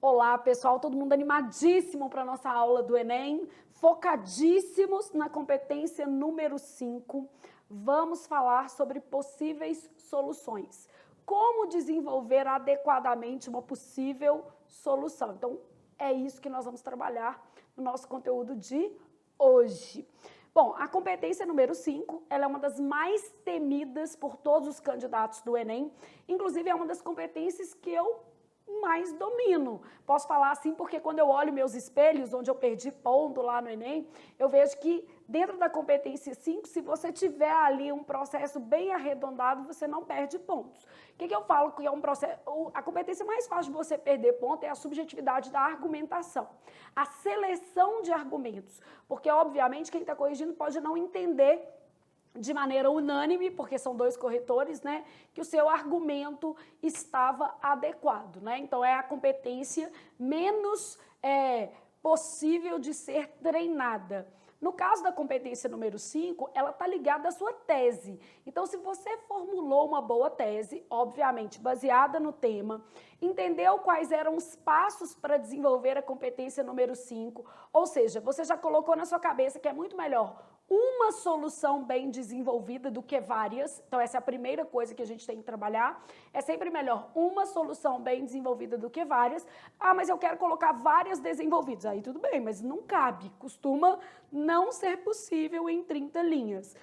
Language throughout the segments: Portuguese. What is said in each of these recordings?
Olá, pessoal, todo mundo animadíssimo para a nossa aula do Enem, focadíssimos na competência número 5. Vamos falar sobre possíveis soluções. Como desenvolver adequadamente uma possível solução. Então, é isso que nós vamos trabalhar no nosso conteúdo de hoje. Bom, a competência número 5, ela é uma das mais temidas por todos os candidatos do Enem. Inclusive, é uma das competências que eu mais domino. Posso falar assim porque quando eu olho meus espelhos, onde eu perdi ponto lá no Enem, eu vejo que dentro da competência 5, se você tiver ali um processo bem arredondado, você não perde pontos. O que eu falo que é um processo? A competência mais fácil de você perder ponto é a subjetividade da argumentação. A seleção de argumentos. Porque, obviamente, quem está corrigindo pode não entender de maneira unânime, porque são dois corretores, né, que o seu argumento estava adequado, né? Então, é a competência menos possível de ser treinada. No caso da competência número 5, ela está ligada à sua tese. Então, se você formulou uma boa tese, obviamente baseada no tema, entendeu quais eram os passos para desenvolver a competência número 5, ou seja, você já colocou na sua cabeça que é muito melhor uma solução bem desenvolvida do que várias. Então, essa é a primeira coisa que a gente tem que trabalhar. É sempre melhor uma solução bem desenvolvida do que várias. Ah, mas eu quero colocar várias desenvolvidas. Aí tudo bem, mas não cabe. Costuma não ser possível em 30 linhas.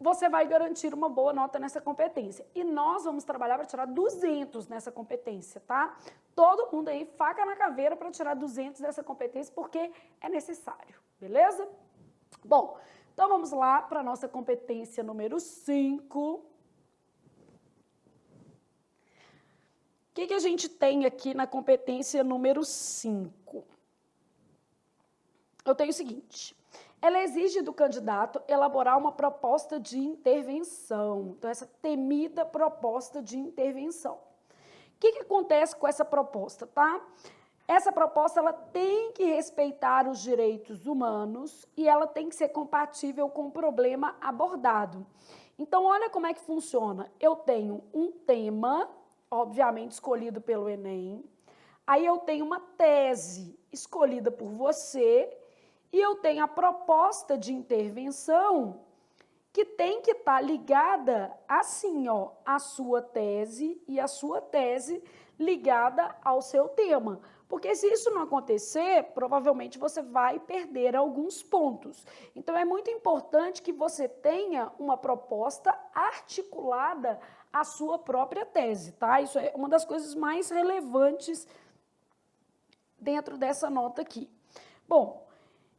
Você vai garantir uma boa nota nessa competência. E nós vamos trabalhar para tirar 200 nessa competência, tá? Todo mundo aí, faca na caveira para tirar 200 dessa competência, porque é necessário, beleza? Bom, então vamos lá para a nossa competência número 5. O que a gente tem aqui na competência número 5? Eu tenho o seguinte: ela exige do candidato elaborar uma proposta de intervenção. Então, essa temida proposta de intervenção. O que acontece com essa proposta, tá? Essa proposta ela tem que respeitar os direitos humanos e ela tem que ser compatível com o problema abordado. Então, olha como é que funciona. Eu tenho um tema, obviamente escolhido pelo Enem, aí eu tenho uma tese escolhida por você e eu tenho a proposta de intervenção que tem que estar ligada assim, ó, à sua tese e a sua tese ligada ao seu tema. Porque se isso não acontecer, provavelmente você vai perder alguns pontos. Então, é muito importante que você tenha uma proposta articulada à sua própria tese, tá? Isso é uma das coisas mais relevantes dentro dessa nota aqui. Bom,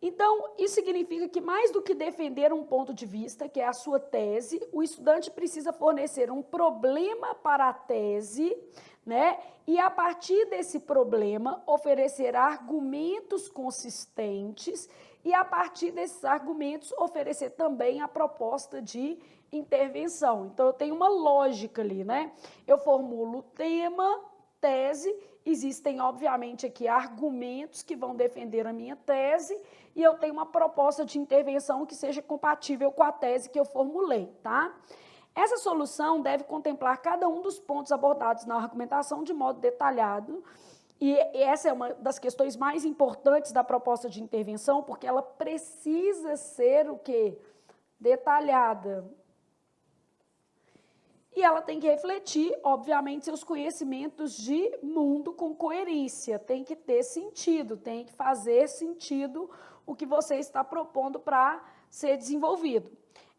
então, isso significa que mais do que defender um ponto de vista, que é a sua tese, o estudante precisa fornecer um problema para a tese, né? E a partir desse problema, oferecer argumentos consistentes e a partir desses argumentos, oferecer também a proposta de intervenção. Então, eu tenho uma lógica ali, né? Eu formulo tema, tese, existem, obviamente, aqui argumentos que vão defender a minha tese e eu tenho uma proposta de intervenção que seja compatível com a tese que eu formulei, tá? Essa solução deve contemplar cada um dos pontos abordados na argumentação de modo detalhado e essa é uma das questões mais importantes da proposta de intervenção, porque ela precisa ser o quê? Detalhada. E ela tem que refletir, obviamente, seus conhecimentos de mundo com coerência. Tem que ter sentido, tem que fazer sentido o que você está propondo para ser desenvolvido.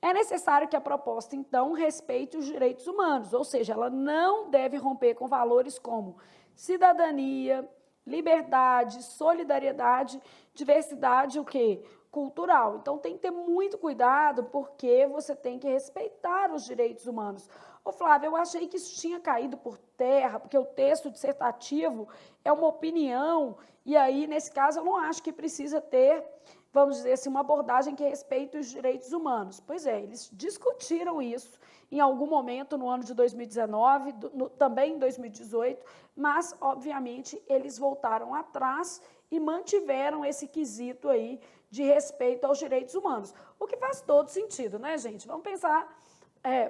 É necessário que a proposta, então, respeite os direitos humanos, ou seja, ela não deve romper com valores como cidadania, liberdade, solidariedade, diversidade, o quê? Cultural. Então, tem que ter muito cuidado, porque você tem que respeitar os direitos humanos. Ô, Flávia, eu achei que isso tinha caído por terra, porque o texto dissertativo é uma opinião, e aí, nesse caso, eu não acho que precisa ter, vamos dizer assim, uma abordagem que respeite os direitos humanos. Pois é, eles discutiram isso em algum momento no ano de 2019, também em 2018, mas, obviamente, eles voltaram atrás e mantiveram esse quesito aí de respeito aos direitos humanos. O que faz todo sentido, né, gente? Vamos pensar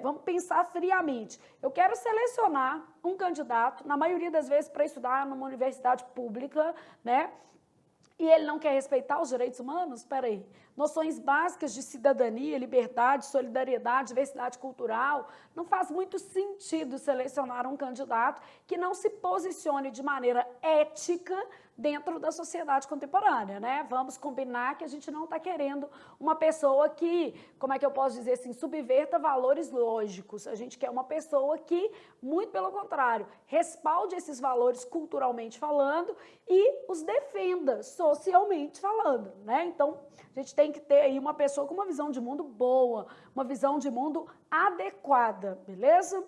vamos pensar friamente. Eu quero selecionar um candidato, na maioria das vezes, para estudar numa universidade pública, né? E ele não quer respeitar os direitos humanos? Espera aí. Noções básicas de cidadania, liberdade, solidariedade, diversidade cultural. Não faz muito sentido selecionar um candidato que não se posicione de maneira ética dentro da sociedade contemporânea, né? Vamos combinar que a gente não está querendo uma pessoa que, como é que eu posso dizer assim, subverta valores lógicos. A gente quer uma pessoa que, muito pelo contrário, respalde esses valores culturalmente falando e os defenda socialmente falando, né? Então, a gente tem que ter aí uma pessoa com uma visão de mundo boa, uma visão de mundo adequada, beleza?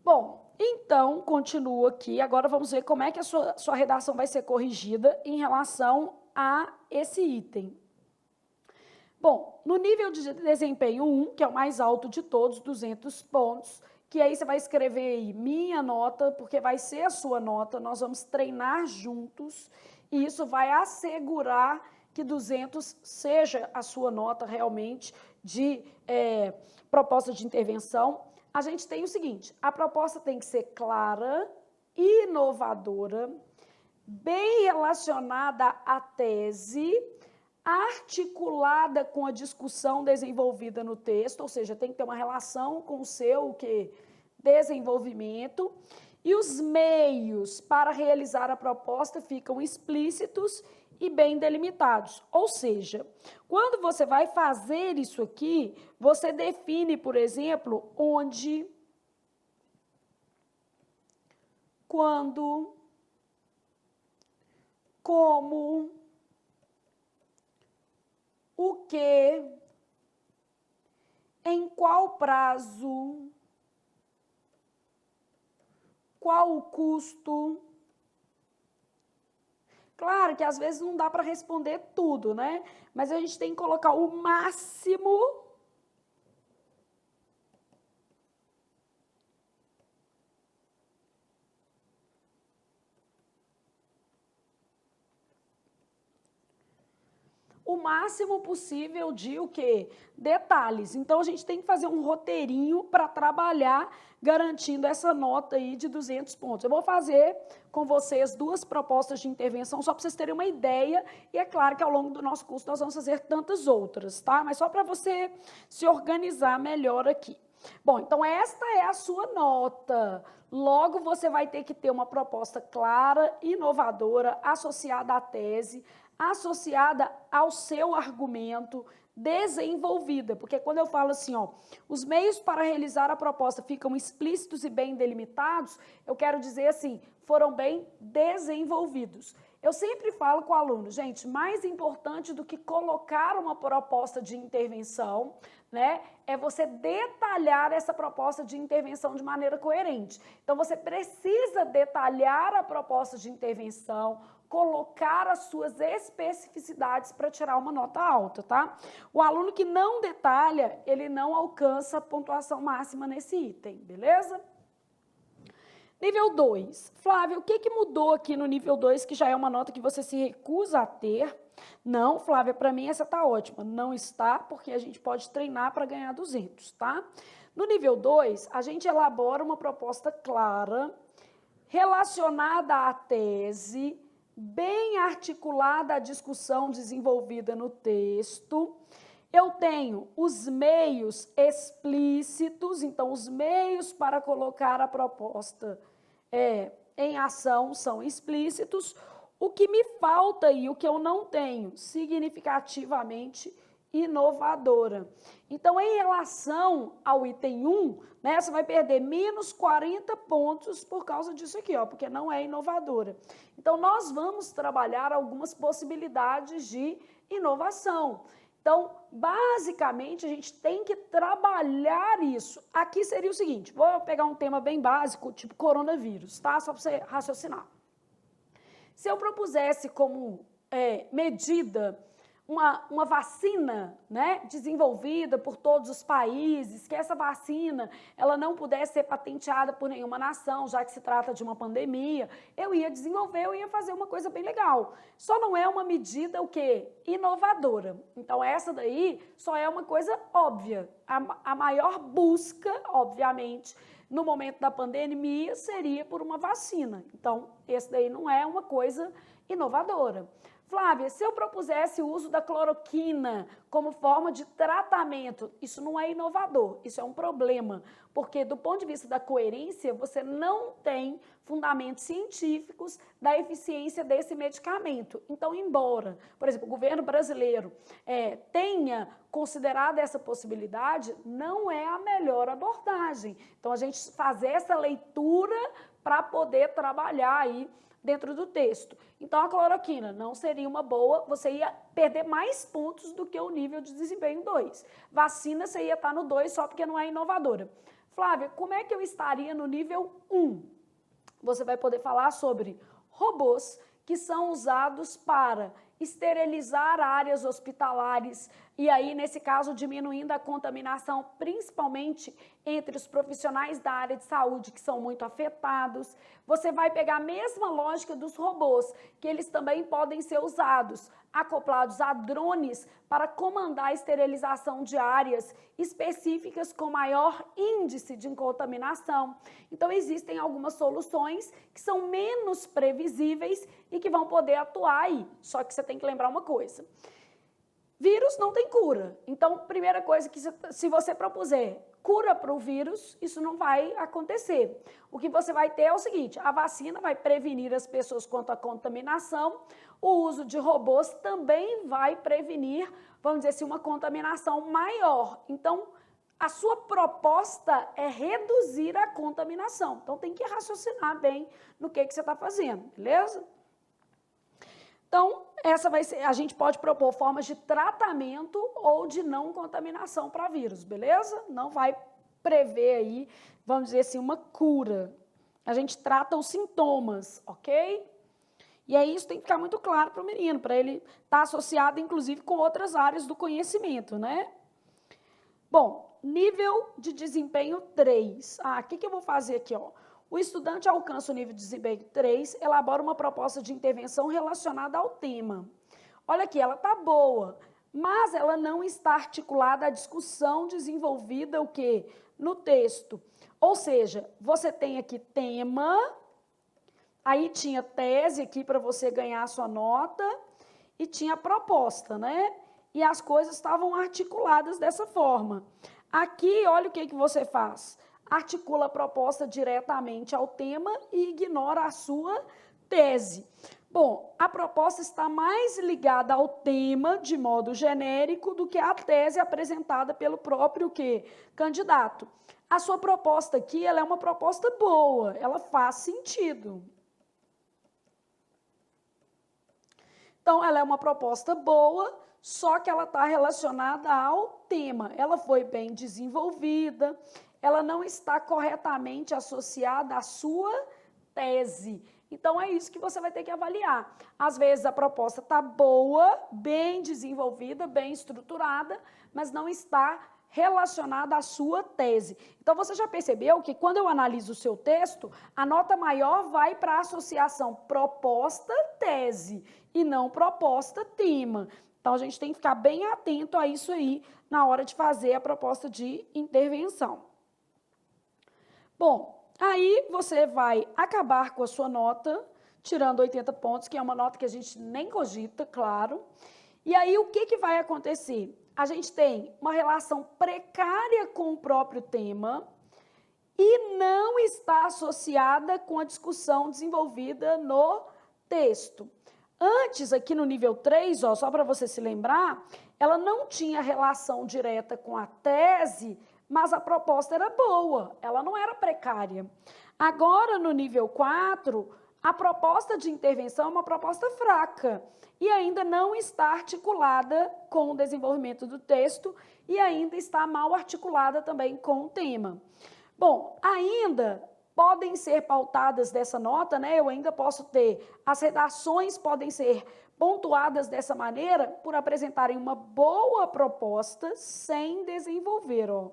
Bom, então, continua aqui. Agora vamos ver como é que a sua redação vai ser corrigida em relação a esse item. Bom, no nível de desempenho 1, que é o mais alto de todos, 200 pontos, que aí você vai escrever aí minha nota, porque vai ser a sua nota, nós vamos treinar juntos, e isso vai assegurar que 200 seja a sua nota realmente de proposta de intervenção. A gente tem o seguinte, a proposta tem que ser clara, inovadora, bem relacionada à tese, articulada com a discussão desenvolvida no texto, ou seja, tem que ter uma relação com o seu desenvolvimento, e os meios para realizar a proposta ficam explícitos e bem delimitados. Ou seja, quando você vai fazer isso aqui, você define, por exemplo, onde, quando, como, o que, em qual prazo, qual o custo. Claro que às vezes não dá para responder tudo, né? Mas a gente tem que colocar o máximo possível de o quê? Detalhes. Então, a gente tem que fazer um roteirinho para trabalhar garantindo essa nota aí de 200 pontos. Eu vou fazer com vocês 2 propostas de intervenção, só para vocês terem uma ideia, e é claro que ao longo do nosso curso nós vamos fazer tantas outras, tá? Mas só para você se organizar melhor aqui. Bom, então esta é a sua nota. Logo, você vai ter que ter uma proposta clara, inovadora, associada à tese, associada ao seu argumento, desenvolvida, porque quando eu falo assim, ó, os meios para realizar a proposta ficam explícitos e bem delimitados, eu quero dizer assim, foram bem desenvolvidos. Eu sempre falo com o aluno, gente, mais importante do que colocar uma proposta de intervenção, né, é você detalhar essa proposta de intervenção de maneira coerente. Então, você precisa detalhar a proposta de intervenção, colocar as suas especificidades para tirar uma nota alta, tá? O aluno que não detalha, ele não alcança a pontuação máxima nesse item, beleza? Nível 2. Flávia, o que mudou aqui no nível 2, que já é uma nota que você se recusa a ter? Não, Flávia, para mim essa está ótima. Não está, porque a gente pode treinar para ganhar 200, tá? No nível 2, a gente elabora uma proposta clara, relacionada à tese, bem articulada à discussão desenvolvida no texto. Eu tenho os meios explícitos, então os meios para colocar a proposta em ação são explícitos. O que me falta e o que eu não tenho, significativamente inovadora. Então, em relação ao item 1, né, você vai perder menos 40 pontos por causa disso aqui, ó, porque não é inovadora. Então, nós vamos trabalhar algumas possibilidades de inovação. Então, basicamente, a gente tem que trabalhar isso. Aqui seria o seguinte, vou pegar um tema bem básico, tipo coronavírus, tá? Só para você raciocinar. Se eu propusesse como medida uma vacina, né, desenvolvida por todos os países, que essa vacina ela não pudesse ser patenteada por nenhuma nação, já que se trata de uma pandemia, eu ia desenvolver, eu ia fazer uma coisa bem legal. Só não é uma medida o quê? Inovadora. Então essa daí só é uma coisa óbvia. A maior busca, obviamente, no momento da pandemia seria por uma vacina. Então esse daí não é uma coisa inovadora. Flávia, se eu propusesse o uso da cloroquina como forma de tratamento, isso não é inovador, isso é um problema, porque do ponto de vista da coerência, você não tem fundamentos científicos da eficiência desse medicamento. Então, embora, por exemplo, o governo brasileiro tenha considerado essa possibilidade, não é a melhor abordagem. Então, a gente fazer essa leitura para poder trabalhar aí dentro do texto. Então, a cloroquina não seria uma boa, você ia perder mais pontos do que o nível de desempenho 2. Vacina, você ia estar no 2 só porque não é inovadora. Flávia, como é que eu estaria no nível 1? Você vai poder falar sobre robôs que são usados para esterilizar áreas hospitalares e aí, nesse caso, diminuindo a contaminação, principalmente entre os profissionais da área de saúde que são muito afetados. Você vai pegar a mesma lógica dos robôs, que eles também podem ser usados, acoplados a drones para comandar a esterilização de áreas específicas com maior índice de contaminação. Então, existem algumas soluções que são menos previsíveis e que vão poder atuar aí. Só que você tem que lembrar uma coisa. Vírus não tem cura. Então, primeira coisa que se você propuser cura para o vírus, isso não vai acontecer. O que você vai ter é o seguinte, a vacina vai prevenir as pessoas quanto à contaminação, o uso de robôs também vai prevenir, vamos dizer assim, uma contaminação maior. Então, a sua proposta é reduzir a contaminação. Então, tem que raciocinar bem no que você está fazendo, beleza? Então, essa vai ser, a gente pode propor formas de tratamento ou de não contaminação para vírus, beleza? Não vai prever aí, vamos dizer assim, uma cura. A gente trata os sintomas, ok? E aí isso tem que ficar muito claro para o menino, para ele estar associado, inclusive, com outras áreas do conhecimento, né? Bom, nível de desempenho 3. O que eu vou fazer aqui, ó? O estudante alcança o nível de desempenho 3, elabora uma proposta de intervenção relacionada ao tema. Olha aqui, ela está boa, mas ela não está articulada à discussão desenvolvida o quê? No texto. Ou seja, você tem aqui tema, aí tinha tese aqui para você ganhar a sua nota e tinha proposta, né? E as coisas estavam articuladas dessa forma. Aqui, olha o que você faz. Articula a proposta diretamente ao tema e ignora a sua tese. Bom, a proposta está mais ligada ao tema de modo genérico do que a tese apresentada pelo próprio candidato. A sua proposta aqui, ela é uma proposta boa, ela faz sentido. Então, ela é uma proposta boa, só que ela está relacionada ao tema. Ela foi bem desenvolvida, ela não está corretamente associada à sua tese. Então, é isso que você vai ter que avaliar. Às vezes, a proposta está boa, bem desenvolvida, bem estruturada, mas não está relacionada à sua tese. Então, você já percebeu que quando eu analiso o seu texto, a nota maior vai para a associação proposta-tese e não proposta-tema. Então, a gente tem que ficar bem atento a isso aí na hora de fazer a proposta de intervenção. Bom, aí você vai acabar com a sua nota, tirando 80 pontos, que é uma nota que a gente nem cogita, claro. E aí, o que vai acontecer? A gente tem uma relação precária com o próprio tema e não está associada com a discussão desenvolvida no texto. Antes, aqui no nível 3, ó, só para você se lembrar, ela não tinha relação direta com a tese, mas a proposta era boa, ela não era precária. Agora, no nível 4, a proposta de intervenção é uma proposta fraca e ainda não está articulada com o desenvolvimento do texto e ainda está mal articulada também com o tema. Bom, ainda podem ser pautadas dessa nota, né? Eu ainda posso ter, as redações podem ser pontuadas dessa maneira por apresentarem uma boa proposta sem desenvolver, ó.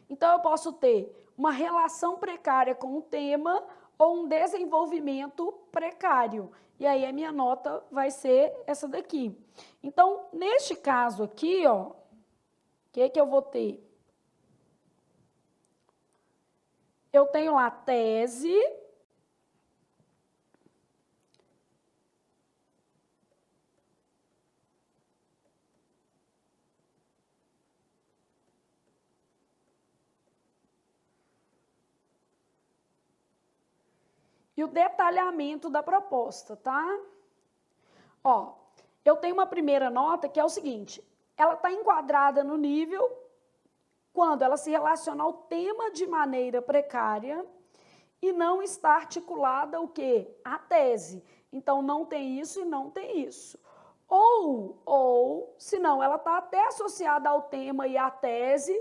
Então, eu posso ter uma relação precária com o tema ou um desenvolvimento precário. E aí, a minha nota vai ser essa daqui. Então, neste caso aqui, ó, o que eu vou ter? Eu tenho lá tese, e o detalhamento da proposta, tá? Ó, eu tenho uma primeira nota que é o seguinte, ela está enquadrada no nível quando ela se relaciona ao tema de maneira precária e não está articulada o quê? A tese. Então, não tem isso e não tem isso. Ou se não, ela está até associada ao tema e à tese,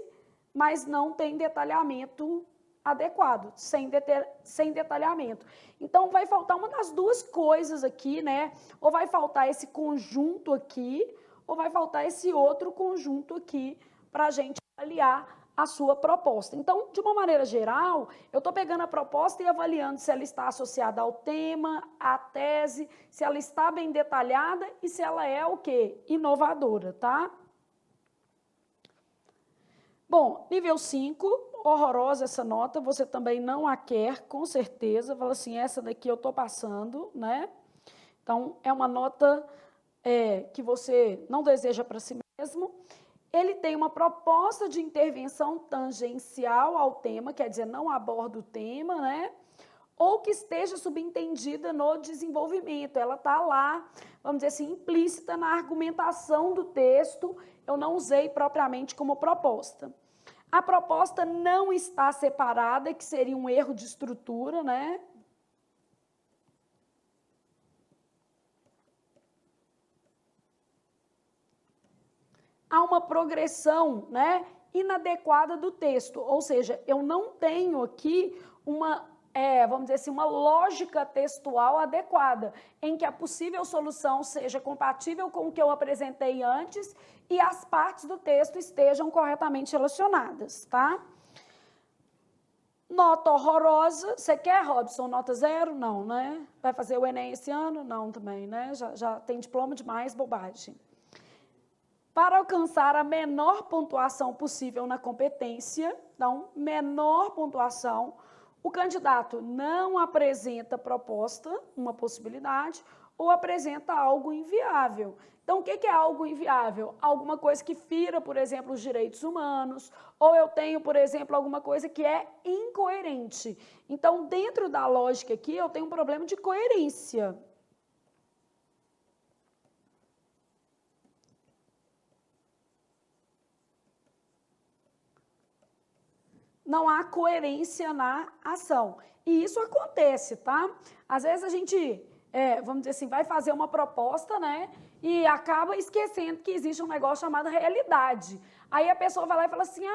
mas não tem detalhamento adequado, sem detalhamento. Então, vai faltar uma das duas coisas aqui, né? Ou vai faltar esse conjunto aqui, ou vai faltar esse outro conjunto aqui para a gente avaliar a sua proposta. Então, de uma maneira geral, eu estou pegando a proposta e avaliando se ela está associada ao tema, à tese, se ela está bem detalhada e se ela é o quê? Inovadora, tá? Bom, nível 5, horrorosa essa nota, você também não a quer, com certeza, fala assim, essa daqui eu estou passando, né? Então, é uma nota que você não deseja para si mesmo. Ele tem uma proposta de intervenção tangencial ao tema, quer dizer, não aborda o tema, né? Ou que esteja subentendida no desenvolvimento, ela está lá, vamos dizer assim, implícita na argumentação do texto, eu não usei propriamente como proposta. A proposta não está separada, que seria um erro de estrutura, né? Há uma progressão, né, inadequada do texto, ou seja, eu não tenho aqui uma, vamos dizer assim, uma lógica textual adequada, em que a possível solução seja compatível com o que eu apresentei antes e as partes do texto estejam corretamente relacionadas, tá? Nota horrorosa, você quer, Robson, nota 0? Não, né? Vai fazer o Enem esse ano? Não, também, né? Já tem diploma demais, bobagem. Para alcançar a menor pontuação possível na competência, então, menor pontuação, o candidato não apresenta proposta, uma possibilidade, ou apresenta algo inviável. Então, o que é algo inviável? Alguma coisa que fira, por exemplo, os direitos humanos, ou eu tenho, por exemplo, alguma coisa que é incoerente. Então, dentro da lógica aqui, eu tenho um problema de coerência. Não há coerência na ação. E isso acontece, tá? Às vezes a gente, vamos dizer assim, vai fazer uma proposta, né? E acaba esquecendo que existe um negócio chamado realidade. Aí a pessoa vai lá e fala assim,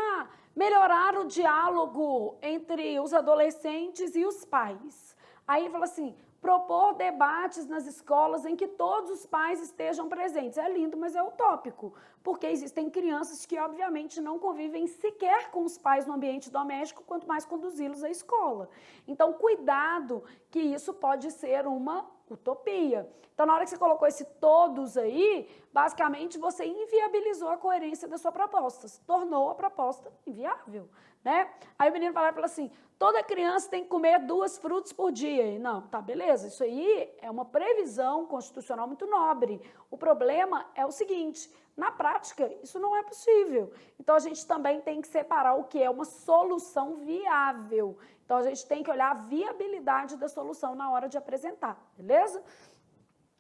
melhorar o diálogo entre os adolescentes e os pais. Aí fala assim, propor debates nas escolas em que todos os pais estejam presentes. É lindo, mas é utópico, porque existem crianças que, obviamente, não convivem sequer com os pais no ambiente doméstico, quanto mais conduzi-los à escola. Então, cuidado, que isso pode ser uma utopia. Então, na hora que você colocou esse todos aí, basicamente, você inviabilizou a coerência da sua proposta, tornou a proposta inviável, né? Aí o menino vai lá e fala assim, toda criança tem que comer 2 frutas por dia. Não, tá, beleza, isso aí é uma previsão constitucional muito nobre. O problema é o seguinte, na prática, isso não é possível. Então, a gente também tem que separar o que é uma solução viável. Então, a gente tem que olhar a viabilidade da solução na hora de apresentar, beleza?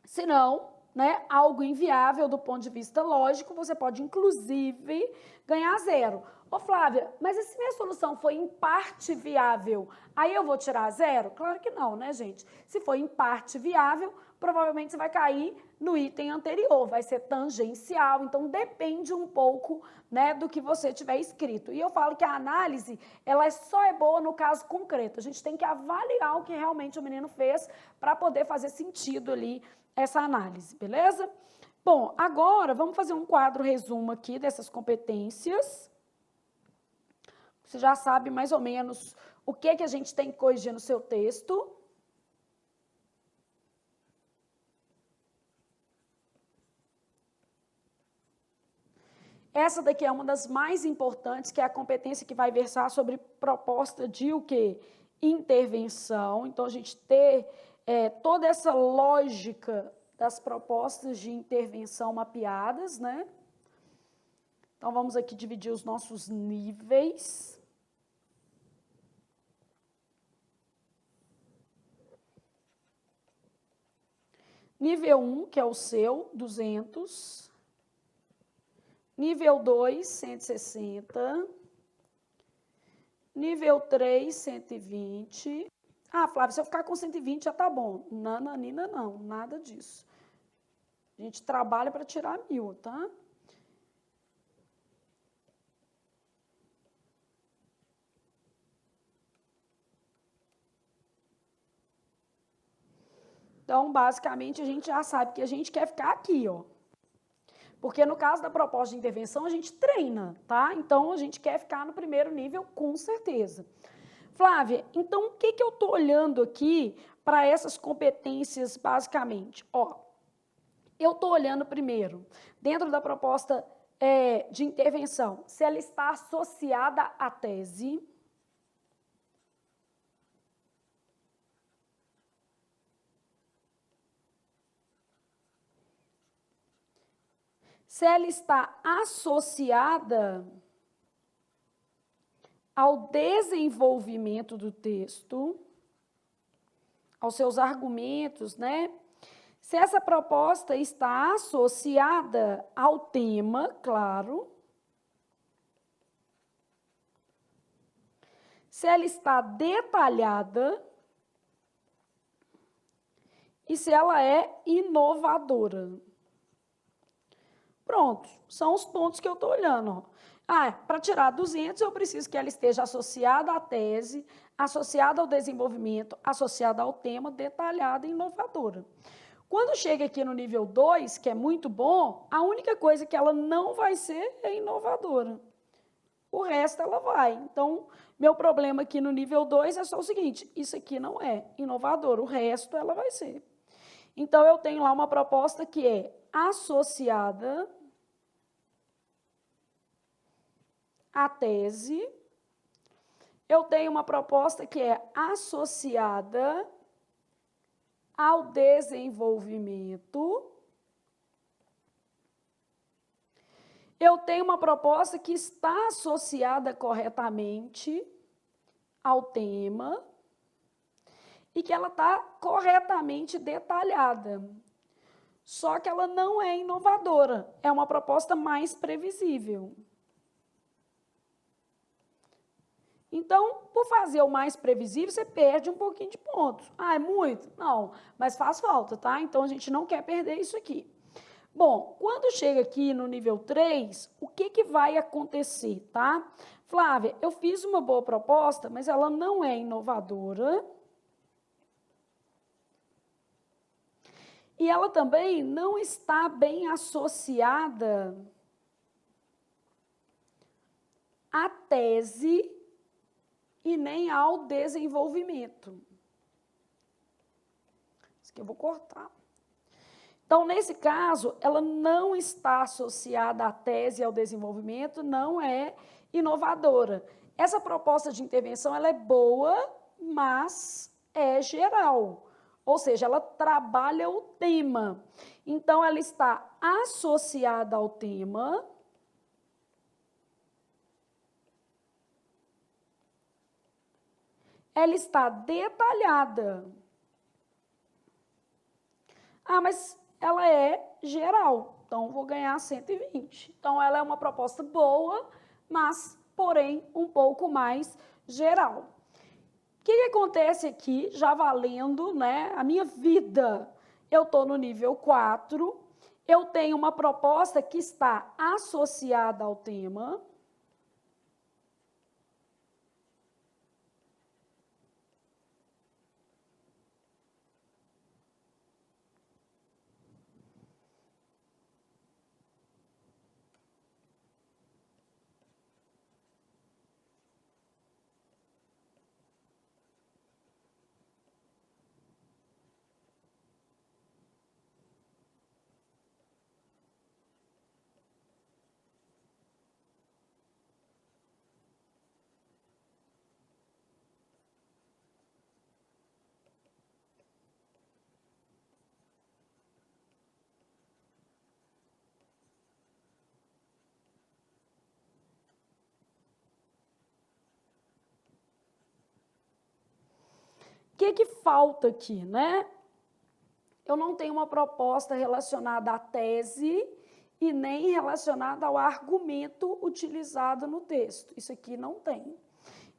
Se não, né, algo inviável do ponto de vista lógico, você pode, inclusive, ganhar 0. Ô Flávia, mas e se minha solução foi em parte viável, aí eu vou tirar 0? Claro que não, né, gente? Se for em parte viável, provavelmente você vai cair no item anterior, vai ser tangencial, então depende um pouco, né, do que você tiver escrito. E eu falo que a análise, ela só é boa no caso concreto, a gente tem que avaliar o que realmente o menino fez para poder fazer sentido ali essa análise, beleza? Bom, agora vamos fazer um quadro resumo aqui dessas competências. Você já sabe mais ou menos o que a gente tem que corrigir no seu texto. Essa daqui é uma das mais importantes, que é a competência que vai versar sobre proposta de o quê? Intervenção. Então, a gente ter toda essa lógica das propostas de intervenção mapeadas, né? Então, vamos aqui dividir os nossos níveis. Nível 1, que é o seu, 200. Nível 2, 160. Nível 3, 120. Ah, Flávia, se eu ficar com 120 já tá bom. Nananina, não, nada disso. A gente trabalha para tirar 1000, tá? Então, basicamente, a gente já sabe que a gente quer ficar aqui, ó. Porque no caso da proposta de intervenção, a gente treina, tá? Então, a gente quer ficar no primeiro nível, com certeza. Flávia, então, o que eu estou olhando aqui para essas competências, basicamente? Ó, eu estou olhando primeiro, dentro da proposta de intervenção, se ela está associada à tese. Se ela está associada ao desenvolvimento do texto, aos seus argumentos, né? Se essa proposta está associada ao tema, claro. Se ela está detalhada e se ela é inovadora. Pronto, são os pontos que eu estou olhando. Ó. Ah, para tirar 200, eu preciso que ela esteja associada à tese, associada ao desenvolvimento, associada ao tema, detalhada e inovadora. Quando chega aqui no nível 2, que é muito bom, a única coisa que ela não vai ser é inovadora. O resto ela vai. Então, meu problema aqui no nível 2 é só o seguinte, isso aqui não é inovador, o resto ela vai ser. Então, eu tenho lá uma proposta que é associada à tese. Eu tenho uma proposta que é associada ao desenvolvimento. Eu tenho uma proposta que está associada corretamente ao tema e que ela está corretamente detalhada. Só que ela não é inovadora, é uma proposta mais previsível. Então, por fazer o mais previsível, você perde um pouquinho de pontos. Ah, é muito? Não, mas faz falta, tá? Então, a gente não quer perder isso aqui. Bom, quando chega aqui no nível 3, o que vai acontecer, tá? Flávia, eu fiz uma boa proposta, mas ela não é inovadora. E ela também não está bem associada à tese e nem ao desenvolvimento. Isso aqui eu vou cortar. Então, nesse caso, ela não está associada à tese e ao desenvolvimento, não é inovadora. Essa proposta de intervenção ela é boa, mas é geral. Ou seja, ela trabalha o tema. Então, ela está associada ao tema. Ela está detalhada. Ah, mas ela é geral, então vou ganhar 120. Então, ela é uma proposta boa, mas porém um pouco mais geral. O que acontece aqui, já valendo, né, a minha vida? Eu estou no nível 4, eu tenho uma proposta que está associada ao tema. O que falta aqui, né? Eu não tenho uma proposta relacionada à tese e nem relacionada ao argumento utilizado no texto. Isso aqui não tem.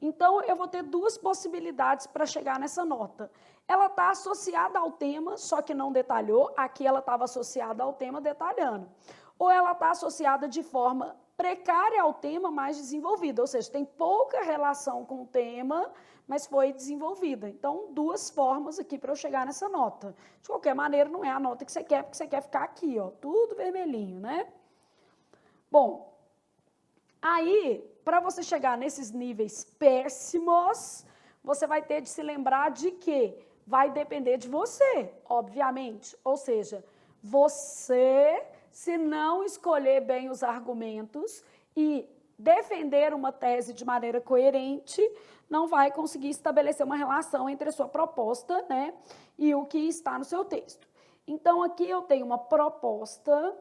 Então, eu vou ter duas possibilidades para chegar nessa nota. Ela está associada ao tema, só que não detalhou. Aqui ela estava associada ao tema, detalhando. Ou ela está associada de forma precária ao tema, mais desenvolvida. Ou seja, tem pouca relação com o tema, mas foi desenvolvida. Então, duas formas aqui para eu chegar nessa nota. De qualquer maneira, não é a nota que você quer, porque você quer ficar aqui, ó, tudo vermelhinho, né? Bom, aí, para você chegar nesses níveis péssimos, você vai ter de se lembrar de que vai depender de você, obviamente. Ou seja, você, se não escolher bem os argumentos e defender uma tese de maneira coerente, não vai conseguir estabelecer uma relação entre a sua proposta, né, e o que está no seu texto. Então, aqui eu tenho uma proposta.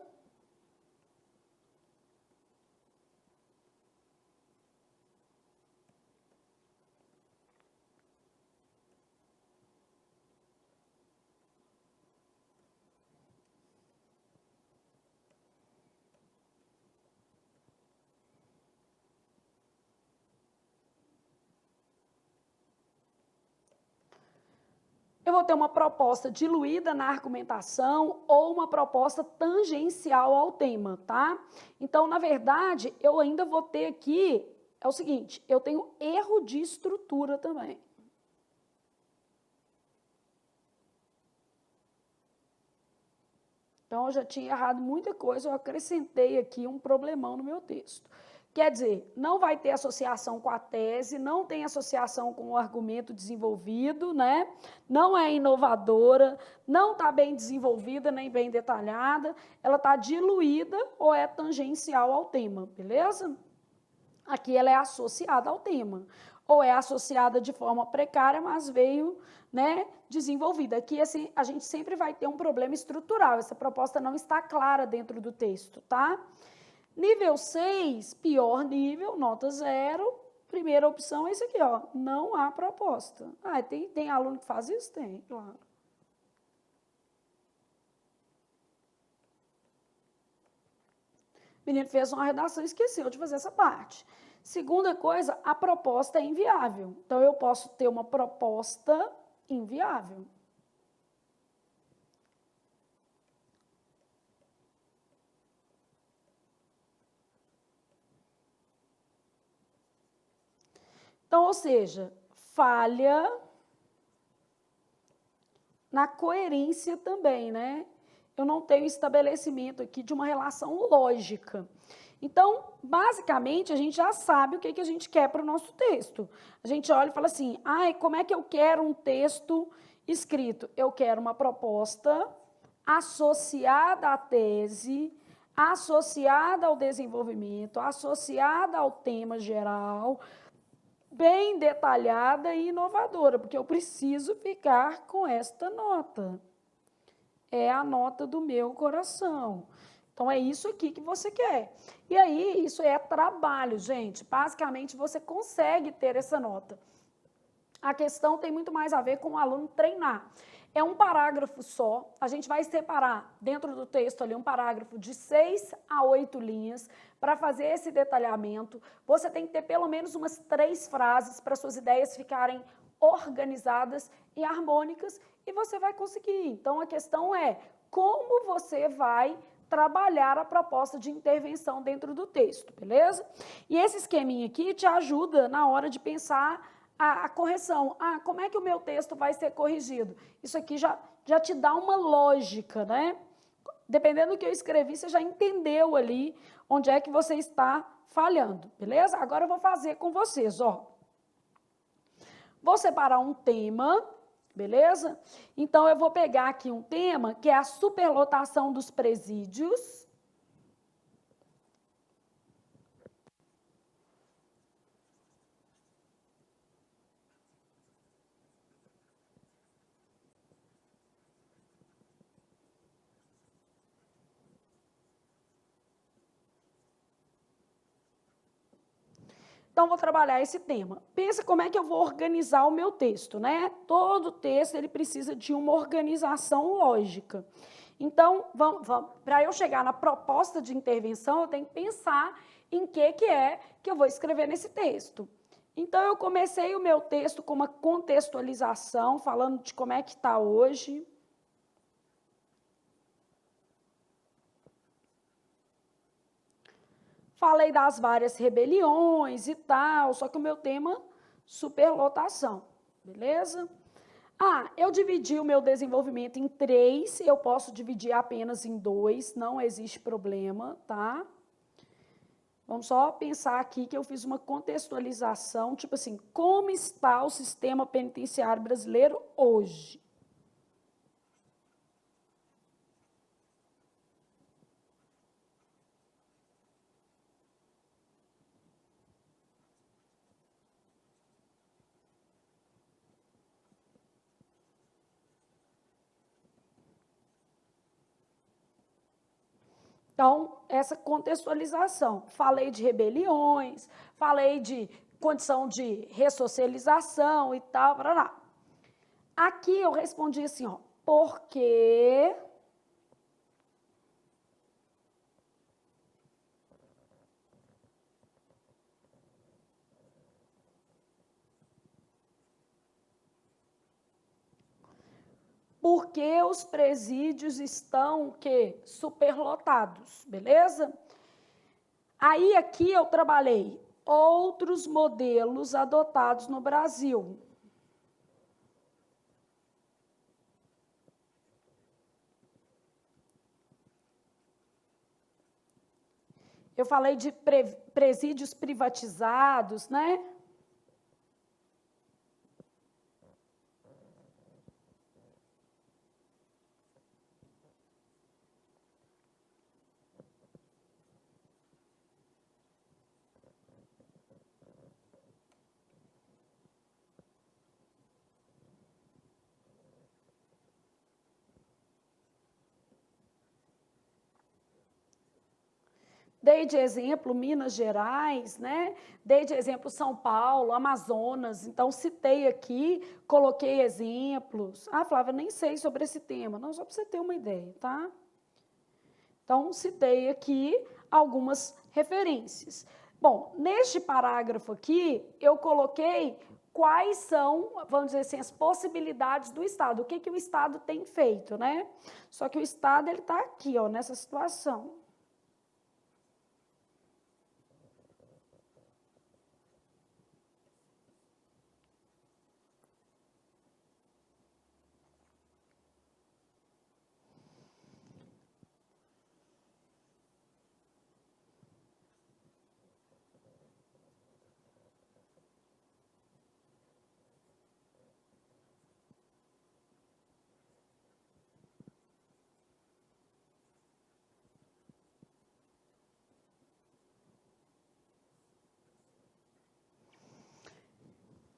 Eu vou ter uma proposta diluída na argumentação ou uma proposta tangencial ao tema, tá? Então, na verdade, eu ainda vou ter aqui, é o seguinte, eu tenho erro de estrutura também. Então, eu já tinha errado muita coisa, eu acrescentei aqui um problemão no meu texto. Quer dizer, não vai ter associação com a tese, não tem associação com o argumento desenvolvido, né? Não é inovadora, não está bem desenvolvida, nem bem detalhada, ela está diluída ou é tangencial ao tema, beleza? Aqui ela é associada ao tema, ou é associada de forma precária, mas veio, né, desenvolvida. Aqui assim, a gente sempre vai ter um problema estrutural, essa proposta não está clara dentro do texto, tá? Nível 6, pior nível, nota 0. Primeira opção é isso aqui, ó. Não há proposta. Ah, tem aluno que faz isso? Tem, claro. O menino fez uma redação e esqueceu de fazer essa parte. Segunda coisa, a proposta é inviável. Então, eu posso ter uma proposta inviável. Então, ou seja, falha na coerência também, né? Eu não tenho estabelecimento aqui de uma relação lógica. Então, basicamente, a gente já sabe o que a gente quer para o nosso texto. A gente olha e fala assim, como é que eu quero um texto escrito? Eu quero uma proposta associada à tese, associada ao desenvolvimento, associada ao tema geral, bem detalhada e inovadora, porque eu preciso ficar com esta nota. É a nota do meu coração. Então, é isso aqui que você quer. E aí, isso é trabalho, gente. Basicamente, você consegue ter essa nota. A questão tem muito mais a ver com o aluno treinar. É um parágrafo só, a gente vai separar dentro do texto ali um parágrafo de 6 a 8 linhas para fazer esse detalhamento. Você tem que ter pelo menos umas 3 frases para suas ideias ficarem organizadas e harmônicas e você vai conseguir. Então, a questão é como você vai trabalhar a proposta de intervenção dentro do texto, beleza? E esse esqueminha aqui te ajuda na hora de pensar a correção. Como é que o meu texto vai ser corrigido? Isso aqui já te dá uma lógica, né? Dependendo do que eu escrevi, você já entendeu ali onde é que você está falhando, beleza? Agora eu vou fazer com vocês, ó. Vou separar um tema, beleza? Então, eu vou pegar aqui um tema que é a superlotação dos presídios. Então, vou trabalhar esse tema. Pensa como é que eu vou organizar o meu texto, né? Todo texto, ele precisa de uma organização lógica. Então, para eu chegar na proposta de intervenção, eu tenho que pensar em que é que eu vou escrever nesse texto. Então, eu comecei o meu texto com uma contextualização, falando de como é que está hoje. Falei das várias rebeliões e tal, só que o meu tema, superlotação, beleza? Eu dividi o meu desenvolvimento em 3, eu posso dividir apenas em 2, não existe problema, tá? Vamos só pensar aqui que eu fiz uma contextualização, tipo assim, como está o sistema penitenciário brasileiro hoje? Então, essa contextualização. Falei de rebeliões, falei de condição de ressocialização e tal, parará. Aqui eu respondi assim, ó, porque os presídios estão superlotados, beleza? Aí aqui eu trabalhei outros modelos adotados no Brasil. Eu falei de presídios privatizados, né? Dei de exemplo Minas Gerais, né? Dei de exemplo São Paulo, Amazonas. Então, citei aqui, coloquei exemplos. Flávia, nem sei sobre esse tema. Não, só para você ter uma ideia, tá? Então, citei aqui algumas referências. Bom, neste parágrafo aqui, eu coloquei quais são, vamos dizer assim, as possibilidades do Estado. O que o Estado tem feito, né? Só que o Estado, ele está aqui, ó, nessa situação.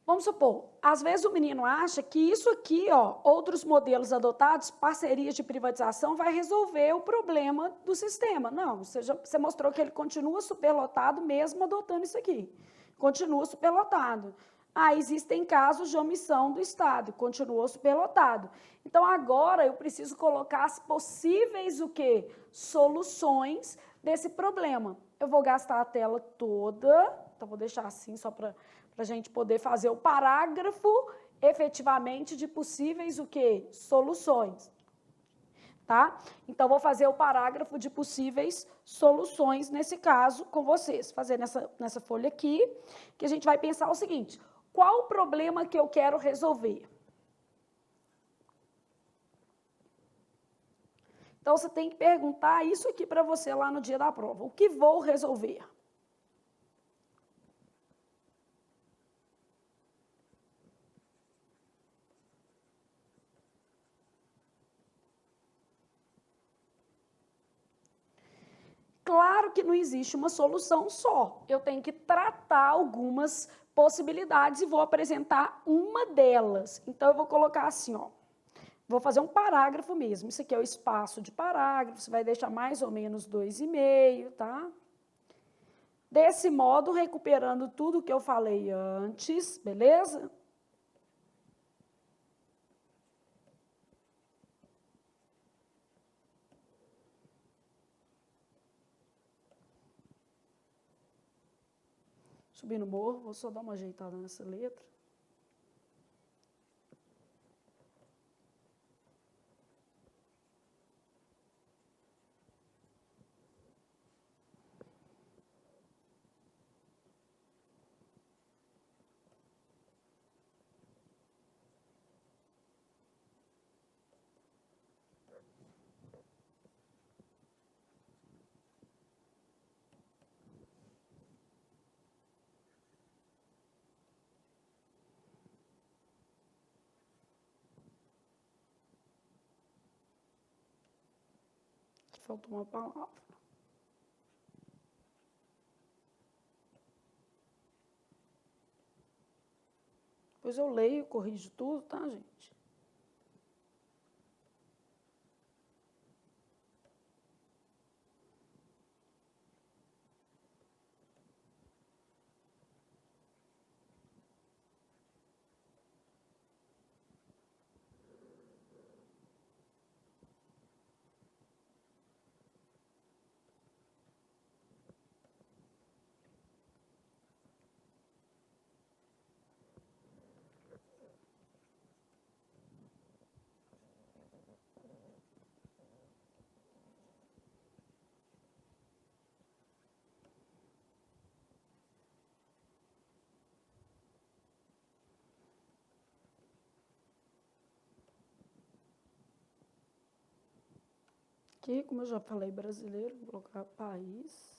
Vamos supor, às vezes o menino acha que isso aqui, ó, outros modelos adotados, parcerias de privatização, vai resolver o problema do sistema. Não, você mostrou que ele continua superlotado mesmo adotando isso aqui. Continua superlotado. existem casos de omissão do Estado, continuou superlotado. Então, agora eu preciso colocar as possíveis o quê? Soluções desse problema. Eu vou gastar a tela toda, então vou deixar assim só para a gente poder fazer o parágrafo efetivamente de possíveis o quê? Soluções. Tá? Então, vou fazer o parágrafo de possíveis soluções nesse caso com vocês. Fazer nessa folha aqui, que a gente vai pensar o seguinte: qual o problema que eu quero resolver? Então, você tem que perguntar isso aqui para você lá no dia da prova. O que vou resolver? Claro que não existe uma solução só. Eu tenho que tratar algumas possibilidades e vou apresentar uma delas. Então, eu vou colocar assim, ó. Vou fazer um parágrafo mesmo. Isso aqui é o espaço de parágrafo. Você vai deixar mais ou menos 2,5, tá? Desse modo, recuperando tudo que eu falei antes, beleza? Subir no morro, vou só dar uma ajeitada nessa letra. Faltou uma palavra. Depois eu leio, corrijo tudo, tá, gente? Aqui, como eu já falei, brasileiro, vou colocar país.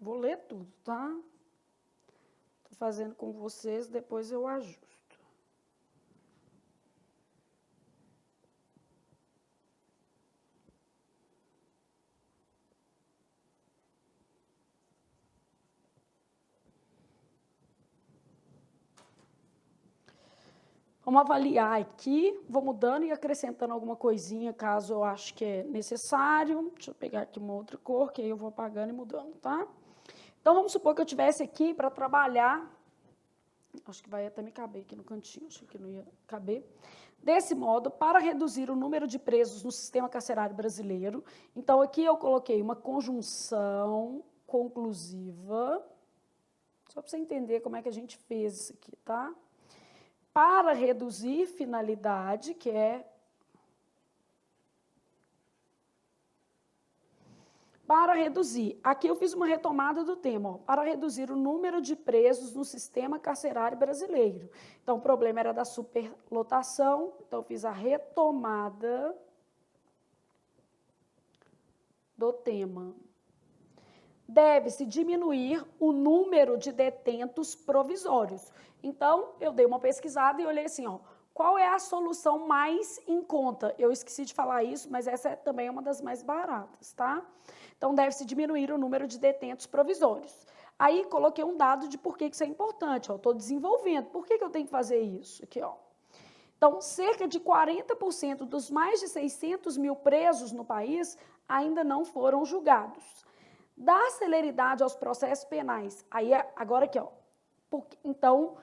Vou ler tudo, tá? Tô fazendo com vocês, depois eu ajusto. Vamos avaliar aqui, vou mudando e acrescentando alguma coisinha, caso eu acho que é necessário. Deixa eu pegar aqui uma outra cor, que aí eu vou apagando e mudando, tá? Então, vamos supor que eu tivesse aqui para trabalhar, acho que vai até me caber aqui no cantinho, achei que não ia caber. Desse modo, para reduzir o número de presos no sistema carcerário brasileiro, então aqui eu coloquei uma conjunção conclusiva, só para você entender como é que a gente fez isso aqui, tá? Para reduzir finalidade, que é para reduzir. Aqui eu fiz uma retomada do tema, ó, para reduzir o número de presos no sistema carcerário brasileiro. Então, o problema era da superlotação, então eu fiz a retomada do tema. Deve-se diminuir o número de detentos provisórios. Então, eu dei uma pesquisada e olhei assim, ó, qual é a solução mais em conta? Eu esqueci de falar isso, mas essa é também uma das mais baratas, tá? Então, deve-se diminuir o número de detentos provisórios. Aí, coloquei um dado de por que isso é importante, ó, estou desenvolvendo. Por que eu tenho que fazer isso? Aqui, ó. Então, cerca de 40% dos mais de 600 mil presos no país ainda não foram julgados. Dá celeridade aos processos penais. Aí, agora aqui, ó. Então,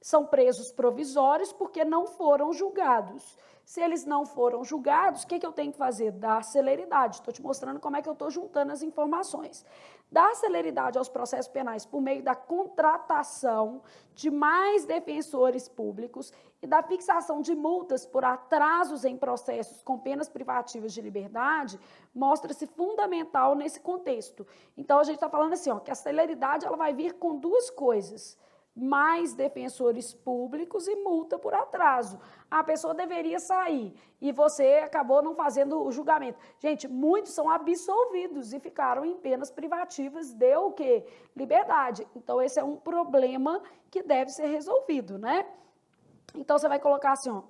são presos provisórios porque não foram julgados. Se eles não foram julgados, o que eu tenho que fazer? Dar celeridade. Estou te mostrando como é que eu estou juntando as informações. Dar celeridade aos processos penais por meio da contratação de mais defensores públicos e da fixação de multas por atrasos em processos com penas privativas de liberdade mostra-se fundamental nesse contexto. Então, a gente está falando assim, ó, que a celeridade ela vai vir com duas coisas: mais defensores públicos e multa por atraso. A pessoa deveria sair e você acabou não fazendo o julgamento. Gente, muitos são absolvidos e ficaram em penas privativas de o quê? Liberdade. Então, esse é um problema que deve ser resolvido, né? Então, você vai colocar assim, ó.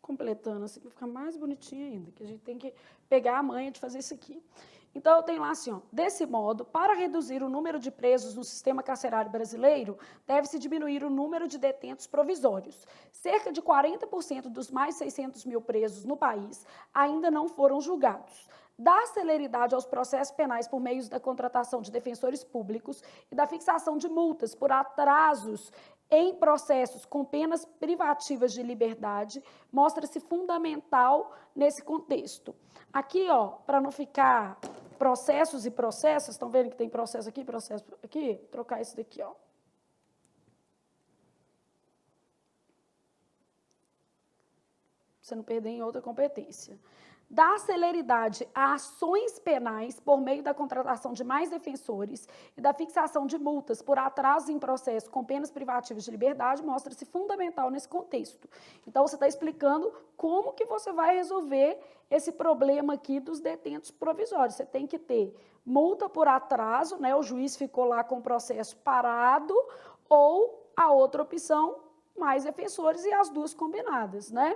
Completando assim, para ficar mais bonitinho ainda, que a gente tem que pegar a manha de fazer isso aqui. Então, eu tenho lá assim, ó, desse modo, para reduzir o número de presos no sistema carcerário brasileiro, deve-se diminuir o número de detentos provisórios. Cerca de 40% dos mais 600 mil presos no país ainda não foram julgados. dá celeridade aos processos penais por meio da contratação de defensores públicos e da fixação de multas por atrasos em processos com penas privativas de liberdade, mostra-se fundamental nesse contexto. Aqui, ó, para não ficar processos e processos, estão vendo que tem processo aqui, trocar isso daqui, ó. Pra você não perder em outra competência. Dá celeridade a ações penais por meio da contratação de mais defensores e da fixação de multas por atrasos em processo com penas privativas de liberdade, mostra-se fundamental nesse contexto. Então, você está explicando como que você vai resolver esse problema aqui dos detentos provisórios. Você tem que ter multa por atraso, né? O juiz ficou lá com o processo parado, ou a outra opção, mais defensores e as duas combinadas, né?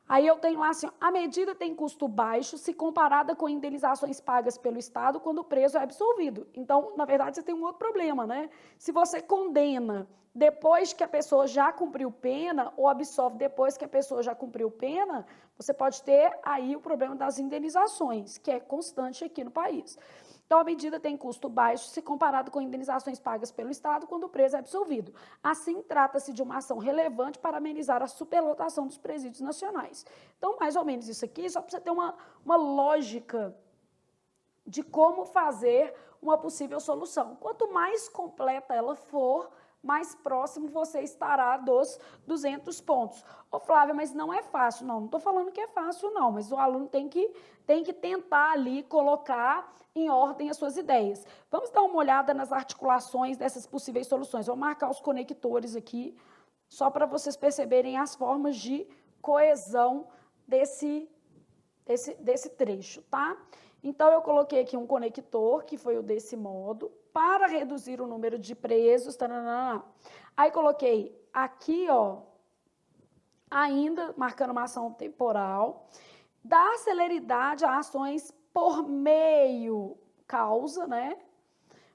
Aí eu tenho lá assim, a medida tem custo baixo se comparada com indenizações pagas pelo Estado quando o preso é absolvido. Então, na verdade, você tem um outro problema, né? Se você condena depois que a pessoa já cumpriu pena ou absolve depois que a pessoa já cumpriu pena, você pode ter aí o problema das indenizações, que é constante aqui no país. Então, a medida tem custo baixo se comparado com indenizações pagas pelo Estado quando o preso é absolvido. Assim, trata-se de uma ação relevante para amenizar a superlotação dos presídios nacionais. Então, mais ou menos isso aqui, só para você ter uma lógica de como fazer uma possível solução. Quanto mais completa ela for, mais próximo você estará dos 200 pontos. Ô, Flávia, mas não é fácil. Não estou falando que é fácil, não, mas o aluno tem que tentar ali colocar em ordem as suas ideias. Vamos dar uma olhada nas articulações dessas possíveis soluções. Vou marcar os conectores aqui, só para vocês perceberem as formas de coesão desse trecho, tá? Então, eu coloquei aqui um conector, que foi o desse modo, para reduzir o número de presos. Taranana. Aí, coloquei aqui, ó, ainda marcando uma ação temporal, dá celeridade a ações por meio, causa, né?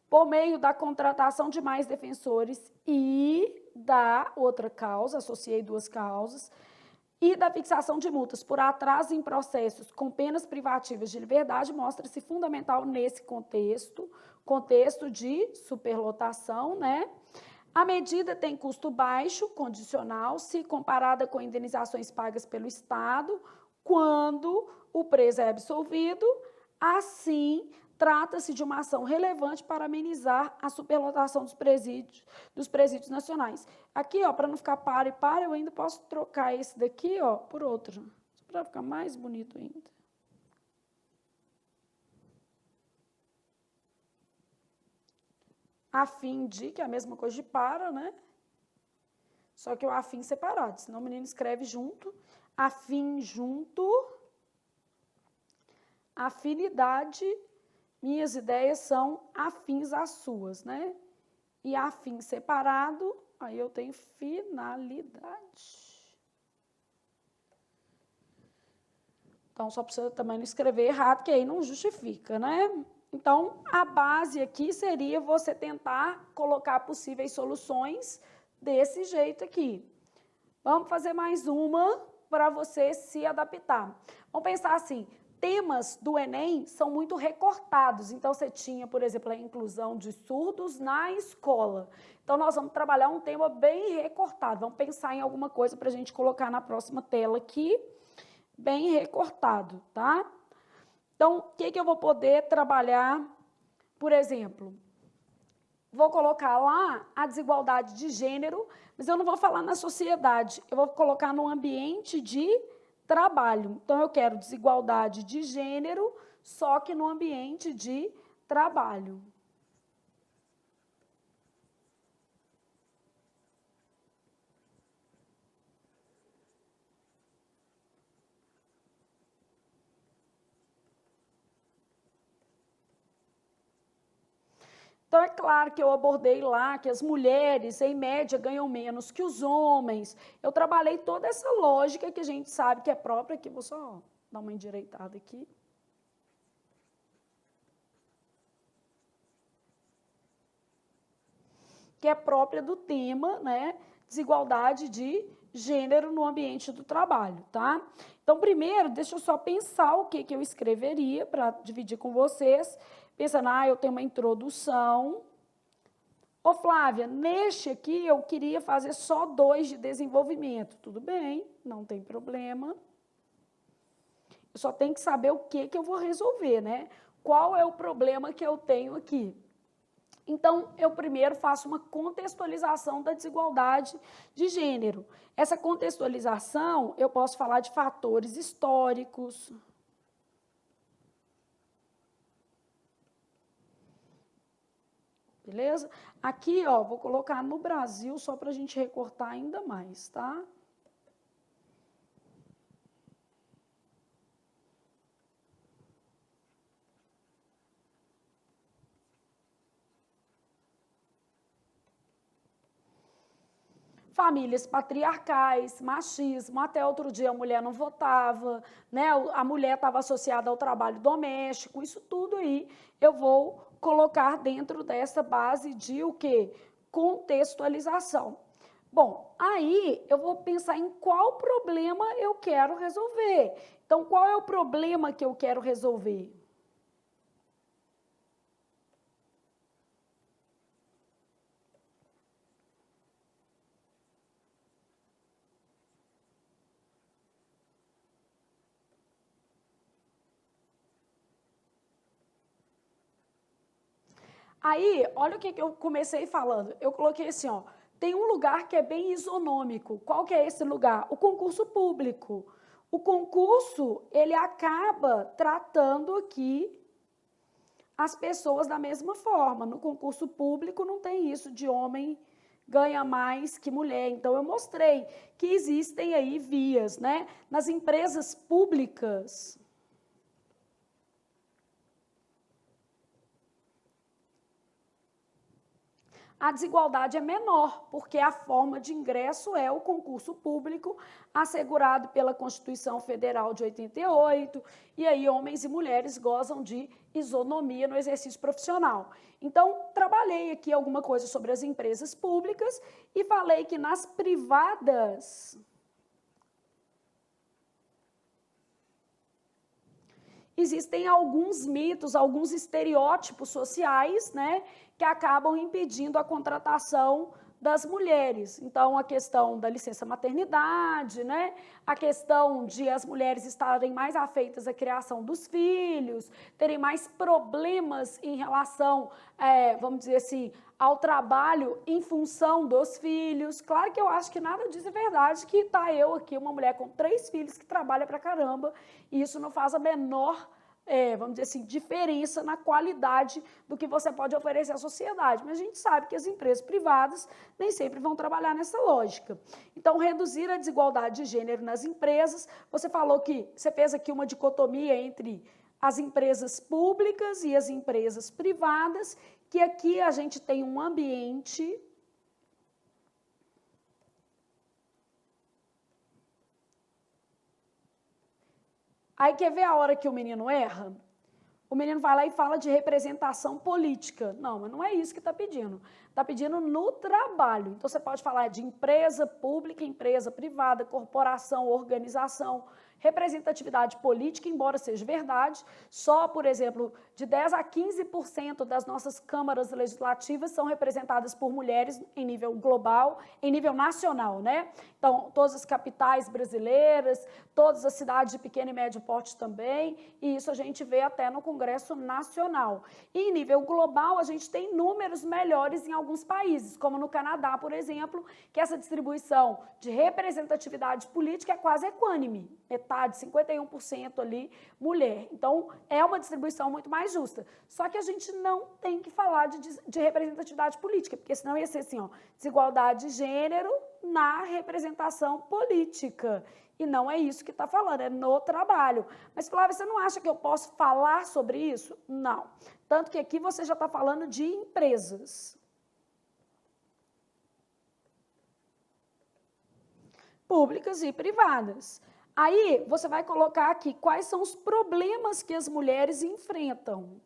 Por meio da contratação de mais defensores e da outra causa, associei duas causas, e da fixação de multas por atraso em processos com penas privativas de liberdade, mostra-se fundamental nesse contexto de superlotação, né? A medida tem custo baixo, condicional, se comparada com indenizações pagas pelo Estado, quando o preso é absolvido. Assim, trata-se de uma ação relevante para amenizar a superlotação dos presídios nacionais. Aqui, ó, para não ficar para e para, eu ainda posso trocar esse daqui, ó, por outro, para ficar mais bonito ainda. A fim de, que é a mesma coisa de para, né? Só que o afim separado, senão o menino escreve junto, afim junto, afinidade. Minhas ideias são afins às suas, né? E afim separado, aí eu tenho finalidade. Então, só precisa também não escrever errado, que aí não justifica, né? Então, a base aqui seria você tentar colocar possíveis soluções desse jeito aqui. Vamos fazer mais uma para você se adaptar. Vamos pensar assim, temas do Enem são muito recortados. Então, você tinha, por exemplo, a inclusão de surdos na escola. Então, nós vamos trabalhar um tema bem recortado. Vamos pensar em alguma coisa para a gente colocar na próxima tela aqui, bem recortado, tá? Então, o que eu vou poder trabalhar, por exemplo? Vou colocar lá a desigualdade de gênero, mas eu não vou falar na sociedade, eu vou colocar no ambiente de trabalho. Então, eu quero desigualdade de gênero, só que no ambiente de trabalho. Então, é claro que eu abordei lá que as mulheres, em média, ganham menos que os homens. Eu trabalhei toda essa lógica que a gente sabe que é própria aqui. Vou só dar uma endireitada aqui. Que é própria do tema, né? Desigualdade de gênero no ambiente do trabalho, tá? Então, primeiro, deixa eu só pensar o que eu escreveria para dividir com vocês. Pensando, eu tenho uma introdução. Ô, Flávia, neste aqui eu queria fazer só 2 de desenvolvimento. Tudo bem, não tem problema. Eu só tenho que saber o que eu vou resolver, né? Qual é o problema que eu tenho aqui? Então, eu primeiro faço uma contextualização da desigualdade de gênero. Essa contextualização, eu posso falar de fatores históricos. Beleza? Aqui, ó, vou colocar no Brasil só para a gente recortar ainda mais, tá? Famílias patriarcais, machismo, até outro dia a mulher não votava, né? A mulher estava associada ao trabalho doméstico, isso tudo aí eu vou colocar dentro dessa base de o quê? Contextualização. Bom, aí eu vou pensar em qual problema eu quero resolver. Então, qual é o problema que eu quero resolver? Aí, olha o que eu comecei falando. Eu coloquei assim, ó, tem um lugar que é bem isonômico. Qual que é esse lugar? O concurso público. O concurso, ele acaba tratando aqui as pessoas da mesma forma. No concurso público não tem isso de homem ganha mais que mulher. Então, eu mostrei que existem aí vias, né? Nas empresas públicas, a desigualdade é menor, porque a forma de ingresso é o concurso público, assegurado pela Constituição Federal de 88, e aí homens e mulheres gozam de isonomia no exercício profissional. Então, trabalhei aqui alguma coisa sobre as empresas públicas e falei que nas privadas existem alguns mitos, alguns estereótipos sociais, né, que acabam impedindo a contratação das mulheres. Então, a questão da licença maternidade, né, a questão de as mulheres estarem mais afeitas à criação dos filhos, terem mais problemas em relação, vamos dizer assim, ao trabalho em função dos filhos. Claro que eu acho que nada disso é verdade, que tá eu aqui, uma mulher com 3 filhos que trabalha pra caramba, e isso não faz a menor, vamos dizer assim, diferença na qualidade do que você pode oferecer à sociedade. Mas a gente sabe que as empresas privadas nem sempre vão trabalhar nessa lógica. Então, reduzir a desigualdade de gênero nas empresas, você falou que, você fez aqui uma dicotomia entre as empresas públicas e as empresas privadas, que aqui a gente tem um ambiente Aí quer ver a hora que o menino erra? O menino vai lá e fala de representação política. Não, mas não é isso que está pedindo. Está pedindo no trabalho. Então, você pode falar de empresa pública, empresa privada, corporação, organização. Representatividade política, embora seja verdade, só, por exemplo, de 10 a 15% das nossas câmaras legislativas são representadas por mulheres em nível global, em nível nacional, né? Então, todas as capitais brasileiras, todas as cidades de pequeno e médio porte também, e isso a gente vê até no Congresso Nacional. E em nível global, a gente tem números melhores em alguns países, como no Canadá, por exemplo, que essa distribuição de representatividade política é quase equânime, metade, 51% ali, mulher. Então, é uma distribuição muito mais justa. Só que a gente não tem que falar de representatividade política, porque senão ia ser assim, ó, desigualdade de gênero na representação política. E não é isso que está falando, é no trabalho. Mas, Flávia, você não acha que eu posso falar sobre isso? Não. Tanto que aqui você já está falando de empresas. Públicas e privadas. Aí, você vai colocar aqui quais são os problemas que as mulheres enfrentam.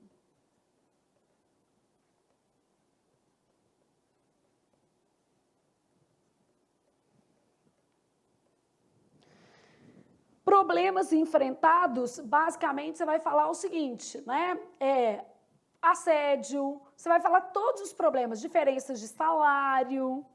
problemas enfrentados, basicamente, você vai falar o seguinte, né? Assédio, você vai falar todos os problemas, diferenças de salário.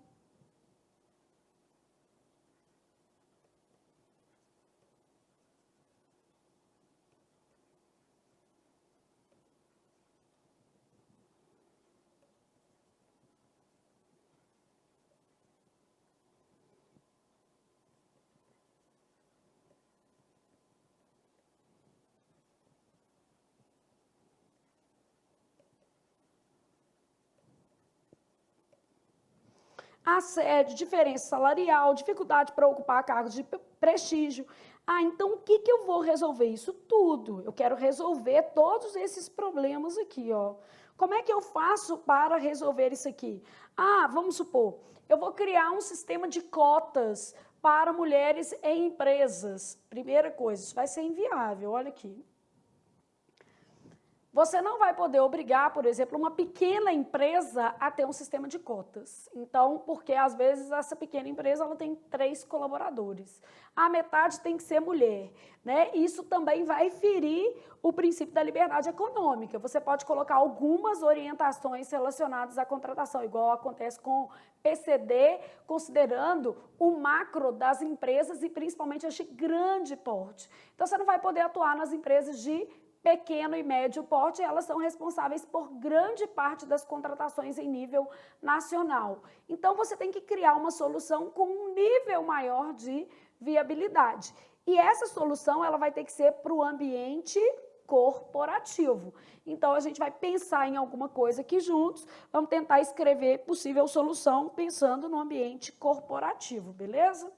Assédio, diferença salarial, dificuldade para ocupar cargos de prestígio. Ah, então o que eu vou resolver? Isso tudo. Eu quero resolver todos esses problemas aqui, ó. Como é que eu faço para resolver isso aqui? Ah, vamos supor, eu vou criar um sistema de cotas para mulheres em empresas. Primeira coisa, isso vai ser inviável, olha aqui. Você não vai poder obrigar, por exemplo, uma pequena empresa a ter um sistema de cotas. Então, porque às vezes essa pequena empresa ela tem 3 colaboradores. A metade tem que ser mulher, né? Isso também vai ferir o princípio da liberdade econômica. Você pode colocar algumas orientações relacionadas à contratação, igual acontece com PCD, considerando o macro das empresas e principalmente as de grande porte. Então, você não vai poder atuar nas empresas de pequeno e médio porte, elas são responsáveis por grande parte das contratações em nível nacional. Então, você tem que criar uma solução com um nível maior de viabilidade. E essa solução, ela vai ter que ser para o ambiente corporativo. Então, a gente vai pensar em alguma coisa aqui juntos, vamos tentar escrever possível solução pensando no ambiente corporativo, beleza?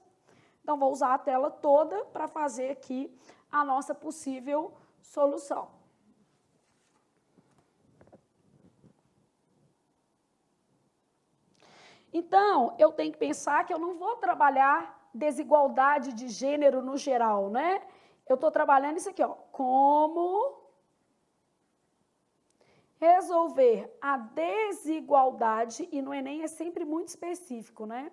Então, vou usar a tela toda para fazer aqui a nossa possível solução. Então, eu tenho que pensar que eu não vou trabalhar desigualdade de gênero no geral, né? Eu estou trabalhando isso aqui, ó, como resolver a desigualdade, e no Enem é sempre muito específico, né?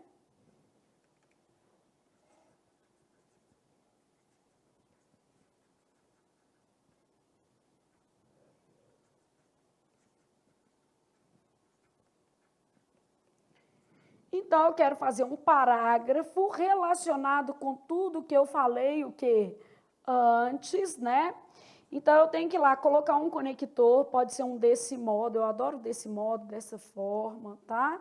Então, eu quero fazer um parágrafo relacionado com tudo que eu falei, o que antes, né? Então, eu tenho que ir lá colocar um conector, pode ser um desse modo, eu adoro desse modo, dessa forma, tá?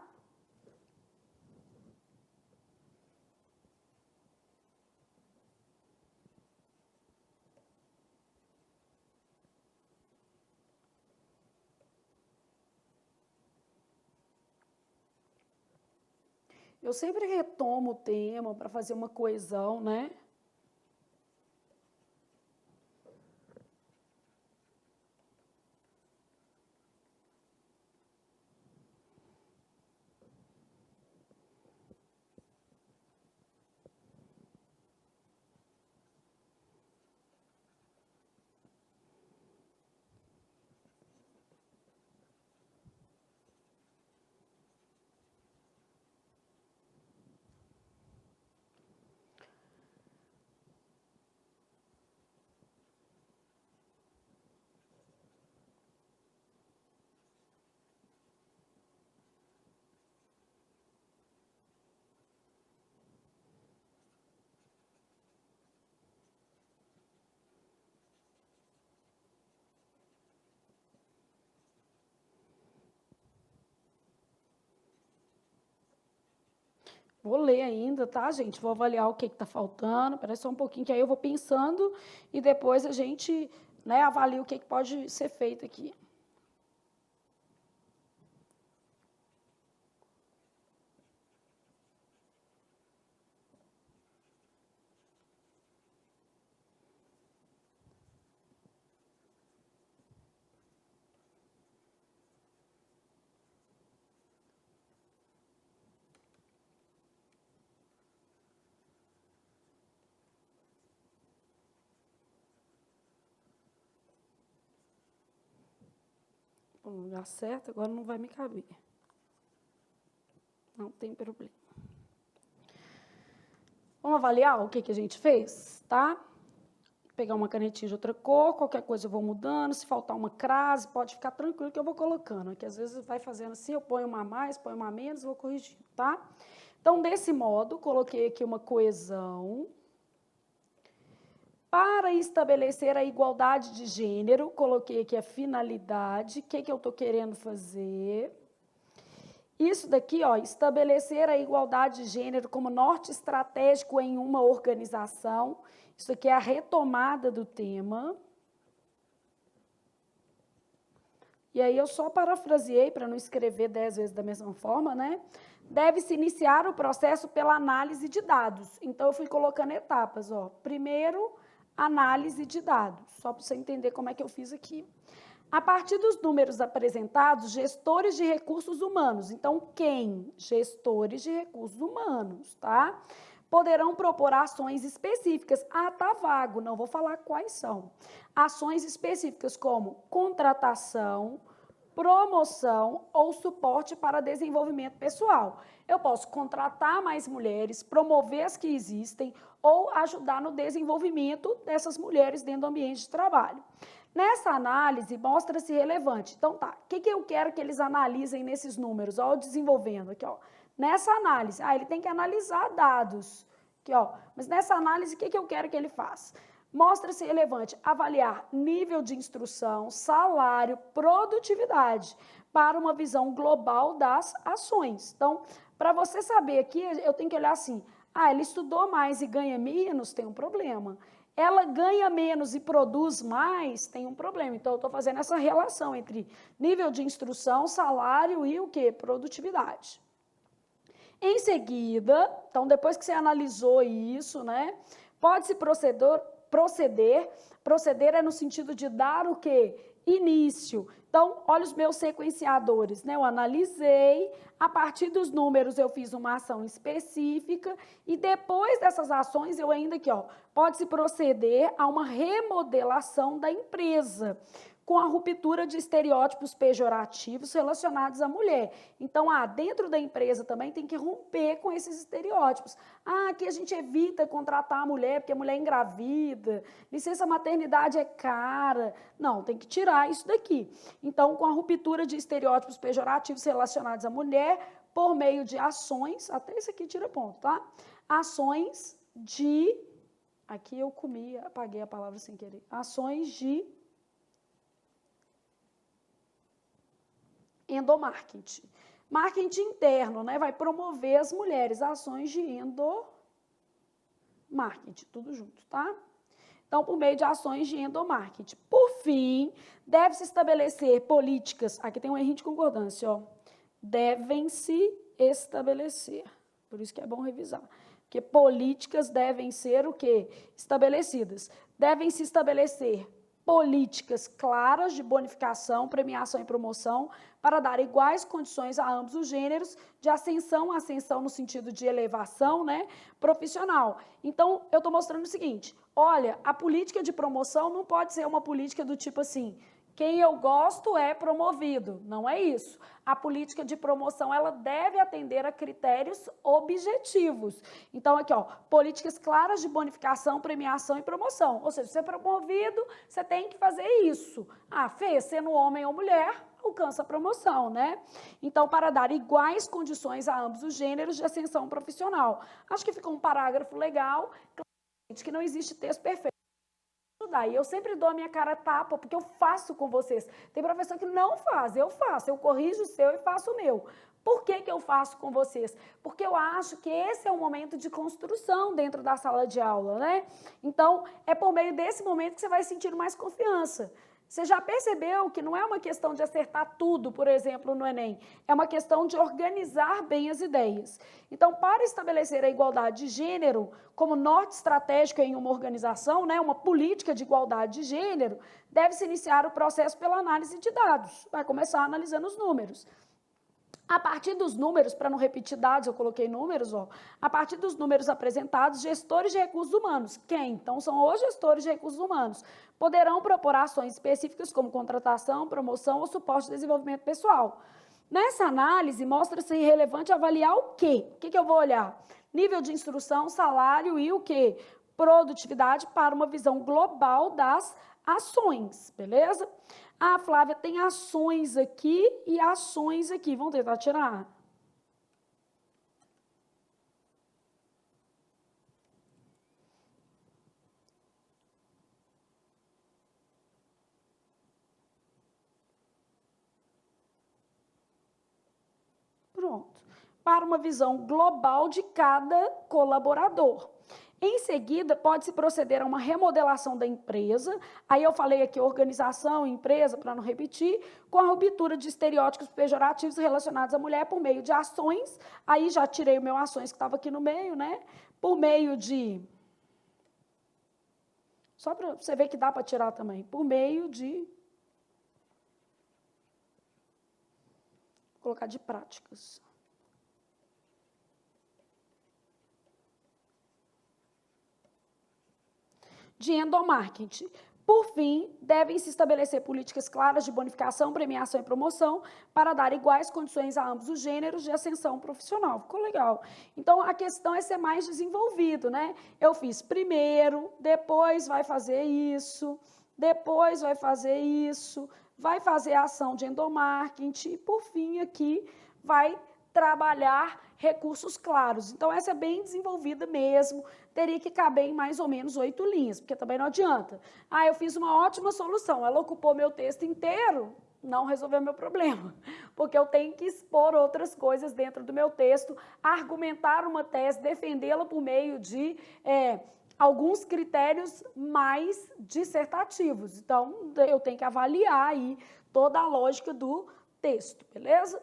Eu sempre retomo o tema para fazer uma coesão, né? Vou ler ainda, tá, gente? Vou avaliar o que está faltando, espera só um pouquinho, que aí eu vou pensando e depois a gente, né, avalia o que pode ser feito aqui. No lugar certo, agora não vai me caber. Não tem problema. Vamos avaliar o que a gente fez, tá? pegar uma canetinha de outra cor, qualquer coisa eu vou mudando, se faltar uma crase, pode ficar tranquilo que eu vou colocando, que às vezes vai fazendo assim, eu ponho uma a mais, ponho uma a menos, vou corrigindo, tá? Então, desse modo, coloquei aqui uma coesão. Para estabelecer a igualdade de gênero, coloquei aqui a finalidade, o que eu estou querendo fazer. Isso daqui, ó, estabelecer a igualdade de gênero como norte estratégico em uma organização. Isso aqui é a retomada do tema. E aí eu só parafraseei para não escrever 10 vezes da mesma forma, né? Deve-se iniciar o processo pela análise de dados. Então, eu fui colocando etapas, ó. Primeiro, análise de dados, só para você entender como é que eu fiz aqui. A partir dos números apresentados, gestores de recursos humanos. Então, quem? Gestores de recursos humanos, tá? Poderão propor ações específicas. Ah, tá vago, não vou falar quais são. Ações específicas como contratação, promoção ou suporte para desenvolvimento pessoal. Eu posso contratar mais mulheres, promover as que existem ou ajudar no desenvolvimento dessas mulheres dentro do ambiente de trabalho. Nessa análise, mostra-se relevante. Então, tá, o que eu quero que eles analisem nesses números? Ó, desenvolvendo aqui, ó. Nessa análise, ele tem que analisar dados. Aqui, ó. Mas nessa análise, o que eu quero que ele faça? Mostra-se relevante avaliar nível de instrução, salário, produtividade, para uma visão global das ações. Então, para você saber aqui, eu tenho que olhar assim, ela estudou mais e ganha menos, tem um problema. Ela ganha menos e produz mais, tem um problema. Então, eu estou fazendo essa relação entre nível de instrução, salário e o quê? Produtividade. Em seguida, então, depois que você analisou isso, né, pode-se proceder é no sentido de dar o quê? Início. Então, olha os meus sequenciadores, né? Eu analisei, a partir dos números eu fiz uma ação específica e depois dessas ações eu ainda aqui, ó, pode-se proceder a uma remodelação da empresa, com a ruptura de estereótipos pejorativos relacionados à mulher. Então, dentro da empresa também tem que romper com esses estereótipos. Aqui a gente evita contratar a mulher porque a mulher é engravida, licença maternidade é cara. Não, tem que tirar isso daqui. Então, com a ruptura de estereótipos pejorativos relacionados à mulher, por meio de ações, até isso aqui tira ponto, tá? Ações de... Aqui eu comi, apaguei a palavra sem querer. Ações de... endomarketing. Marketing interno, né? Vai promover as mulheres, ações de endomarketing, tudo junto, tá? Então, por meio de ações de endomarketing. Por fim, deve-se estabelecer políticas, aqui tem um errinho de concordância, ó. Devem-se estabelecer, por isso que é bom revisar, porque políticas devem ser o quê? Estabelecidas. Devem-se estabelecer políticas claras de bonificação, premiação e promoção para dar iguais condições a ambos os gêneros, de ascensão no sentido de elevação, né, profissional. Então, eu estou mostrando o seguinte, olha, a política de promoção não pode ser uma política do tipo assim, quem eu gosto é promovido, não é isso. A política de promoção, ela deve atender a critérios objetivos. Então, aqui, ó, políticas claras de bonificação, premiação e promoção. Ou seja, ser promovido, você tem que fazer isso. Fez, sendo homem ou mulher, alcança a promoção, né? Então, para dar iguais condições a ambos os gêneros de ascensão profissional. Acho que ficou um parágrafo legal, que não existe texto perfeito. E eu sempre dou a minha cara a tapa, porque eu faço com vocês. Tem professor que não faz, eu faço, eu corrijo o seu e faço o meu. Por que eu faço com vocês? Porque eu acho que esse é um momento de construção dentro da sala de aula, né? Então, é por meio desse momento que você vai sentir mais confiança. Você já percebeu que não é uma questão de acertar tudo, por exemplo, no Enem, é uma questão de organizar bem as ideias. Então, para estabelecer a igualdade de gênero como norte estratégico em uma organização, né, uma política de igualdade de gênero, deve-se iniciar o processo pela análise de dados. Vai começar analisando os números. A partir dos números, para não repetir dados, eu coloquei números, ó. A partir dos números apresentados, gestores de recursos humanos. Quem? Então, são os gestores de recursos humanos. Poderão propor ações específicas como contratação, promoção ou suporte de desenvolvimento pessoal. Nessa análise, mostra-se relevante avaliar o quê? O que eu vou olhar? Nível de instrução, salário e o quê? produtividade para uma visão global das ações, beleza? Ah, Flávia, tem ações aqui e ações aqui. Vamos tentar tirar? Pronto. Para uma visão global de cada colaborador. Em seguida, pode-se proceder a uma remodelação da empresa. Aí eu falei aqui organização, empresa, para não repetir, com a ruptura de estereótipos pejorativos relacionados à mulher por meio de ações. Aí já tirei o meu ações que estava aqui no meio, né? Por meio de... Só para você ver que dá para tirar também. Por meio de... Vou colocar de práticas. De endomarketing. Por fim, devem se estabelecer políticas claras de bonificação, premiação e promoção para dar iguais condições a ambos os gêneros de ascensão profissional. Ficou legal. Então, a questão é ser mais desenvolvido, né? Eu fiz primeiro, depois vai fazer isso, depois vai fazer isso, vai fazer a ação de endomarketing e, por fim, aqui vai trabalhar recursos claros. Então, essa é bem desenvolvida mesmo, teria que caber em mais ou menos 8 linhas, porque também não adianta. Ah, eu fiz uma ótima solução, ela ocupou meu texto inteiro, não resolveu meu problema, porque eu tenho que expor outras coisas dentro do meu texto, argumentar uma tese, defendê-la por meio de alguns critérios mais dissertativos. Então, eu tenho que avaliar aí toda a lógica do texto, beleza?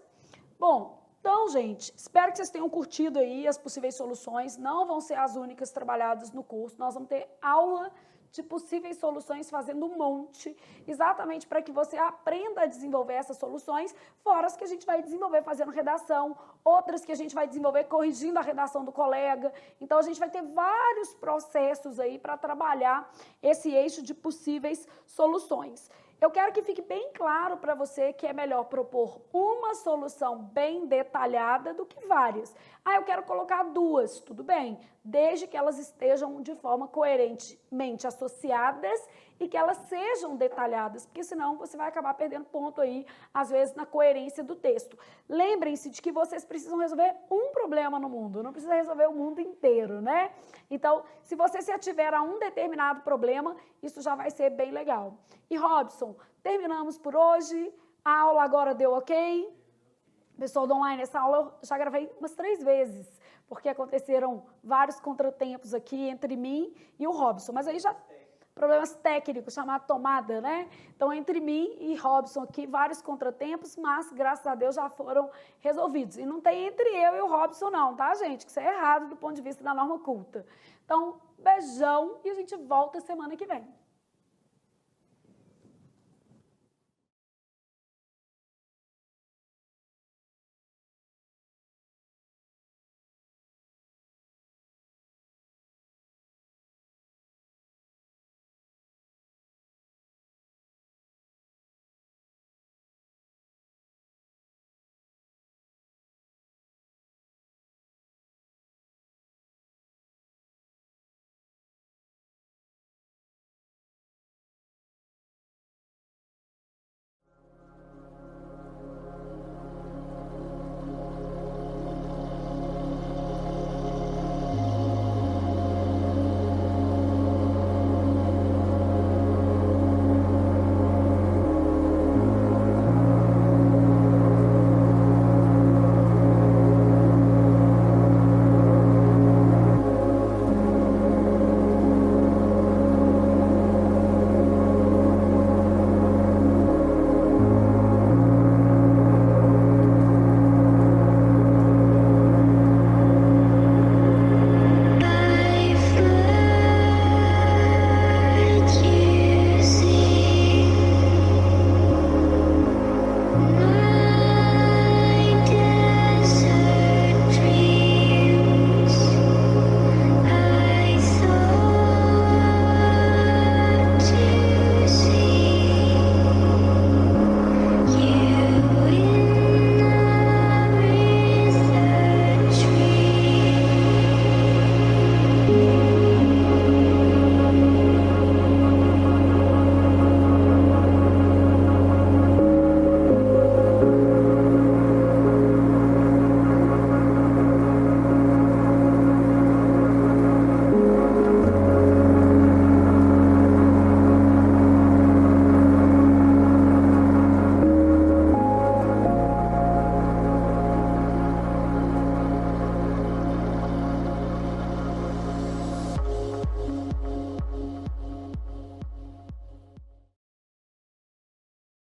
Bom, então, gente, espero que vocês tenham curtido aí as possíveis soluções. Não vão ser as únicas trabalhadas no curso. Nós vamos ter aula de possíveis soluções fazendo um monte, exatamente para que você aprenda a desenvolver essas soluções, fora as que a gente vai desenvolver fazendo redação, outras que a gente vai desenvolver corrigindo a redação do colega. Então, a gente vai ter vários processos aí para trabalhar esse eixo de possíveis soluções. Eu quero que fique bem claro para você que é melhor propor uma solução bem detalhada do que várias. Ah, eu quero colocar 2, tudo bem, desde que elas estejam de forma coerentemente associadas e que elas sejam detalhadas, porque senão você vai acabar perdendo ponto aí, às vezes, na coerência do texto. Lembrem-se de que vocês precisam resolver um problema no mundo, não precisa resolver o mundo inteiro, né? Então, se você se ativer a um determinado problema, isso já vai ser bem legal. E, Robson, terminamos por hoje, a aula agora deu ok? Pessoal do online, essa aula eu já gravei umas 3 vezes, porque aconteceram vários contratempos aqui entre mim e o Robson, mas aí já... Problemas técnicos, chamado tomada, né? Então, entre mim e Robson aqui, vários contratempos, mas, graças a Deus, já foram resolvidos. E não tem entre eu e o Robson não, tá, gente? Que isso é errado do ponto de vista da norma culta. Então, beijão e a gente volta semana que vem.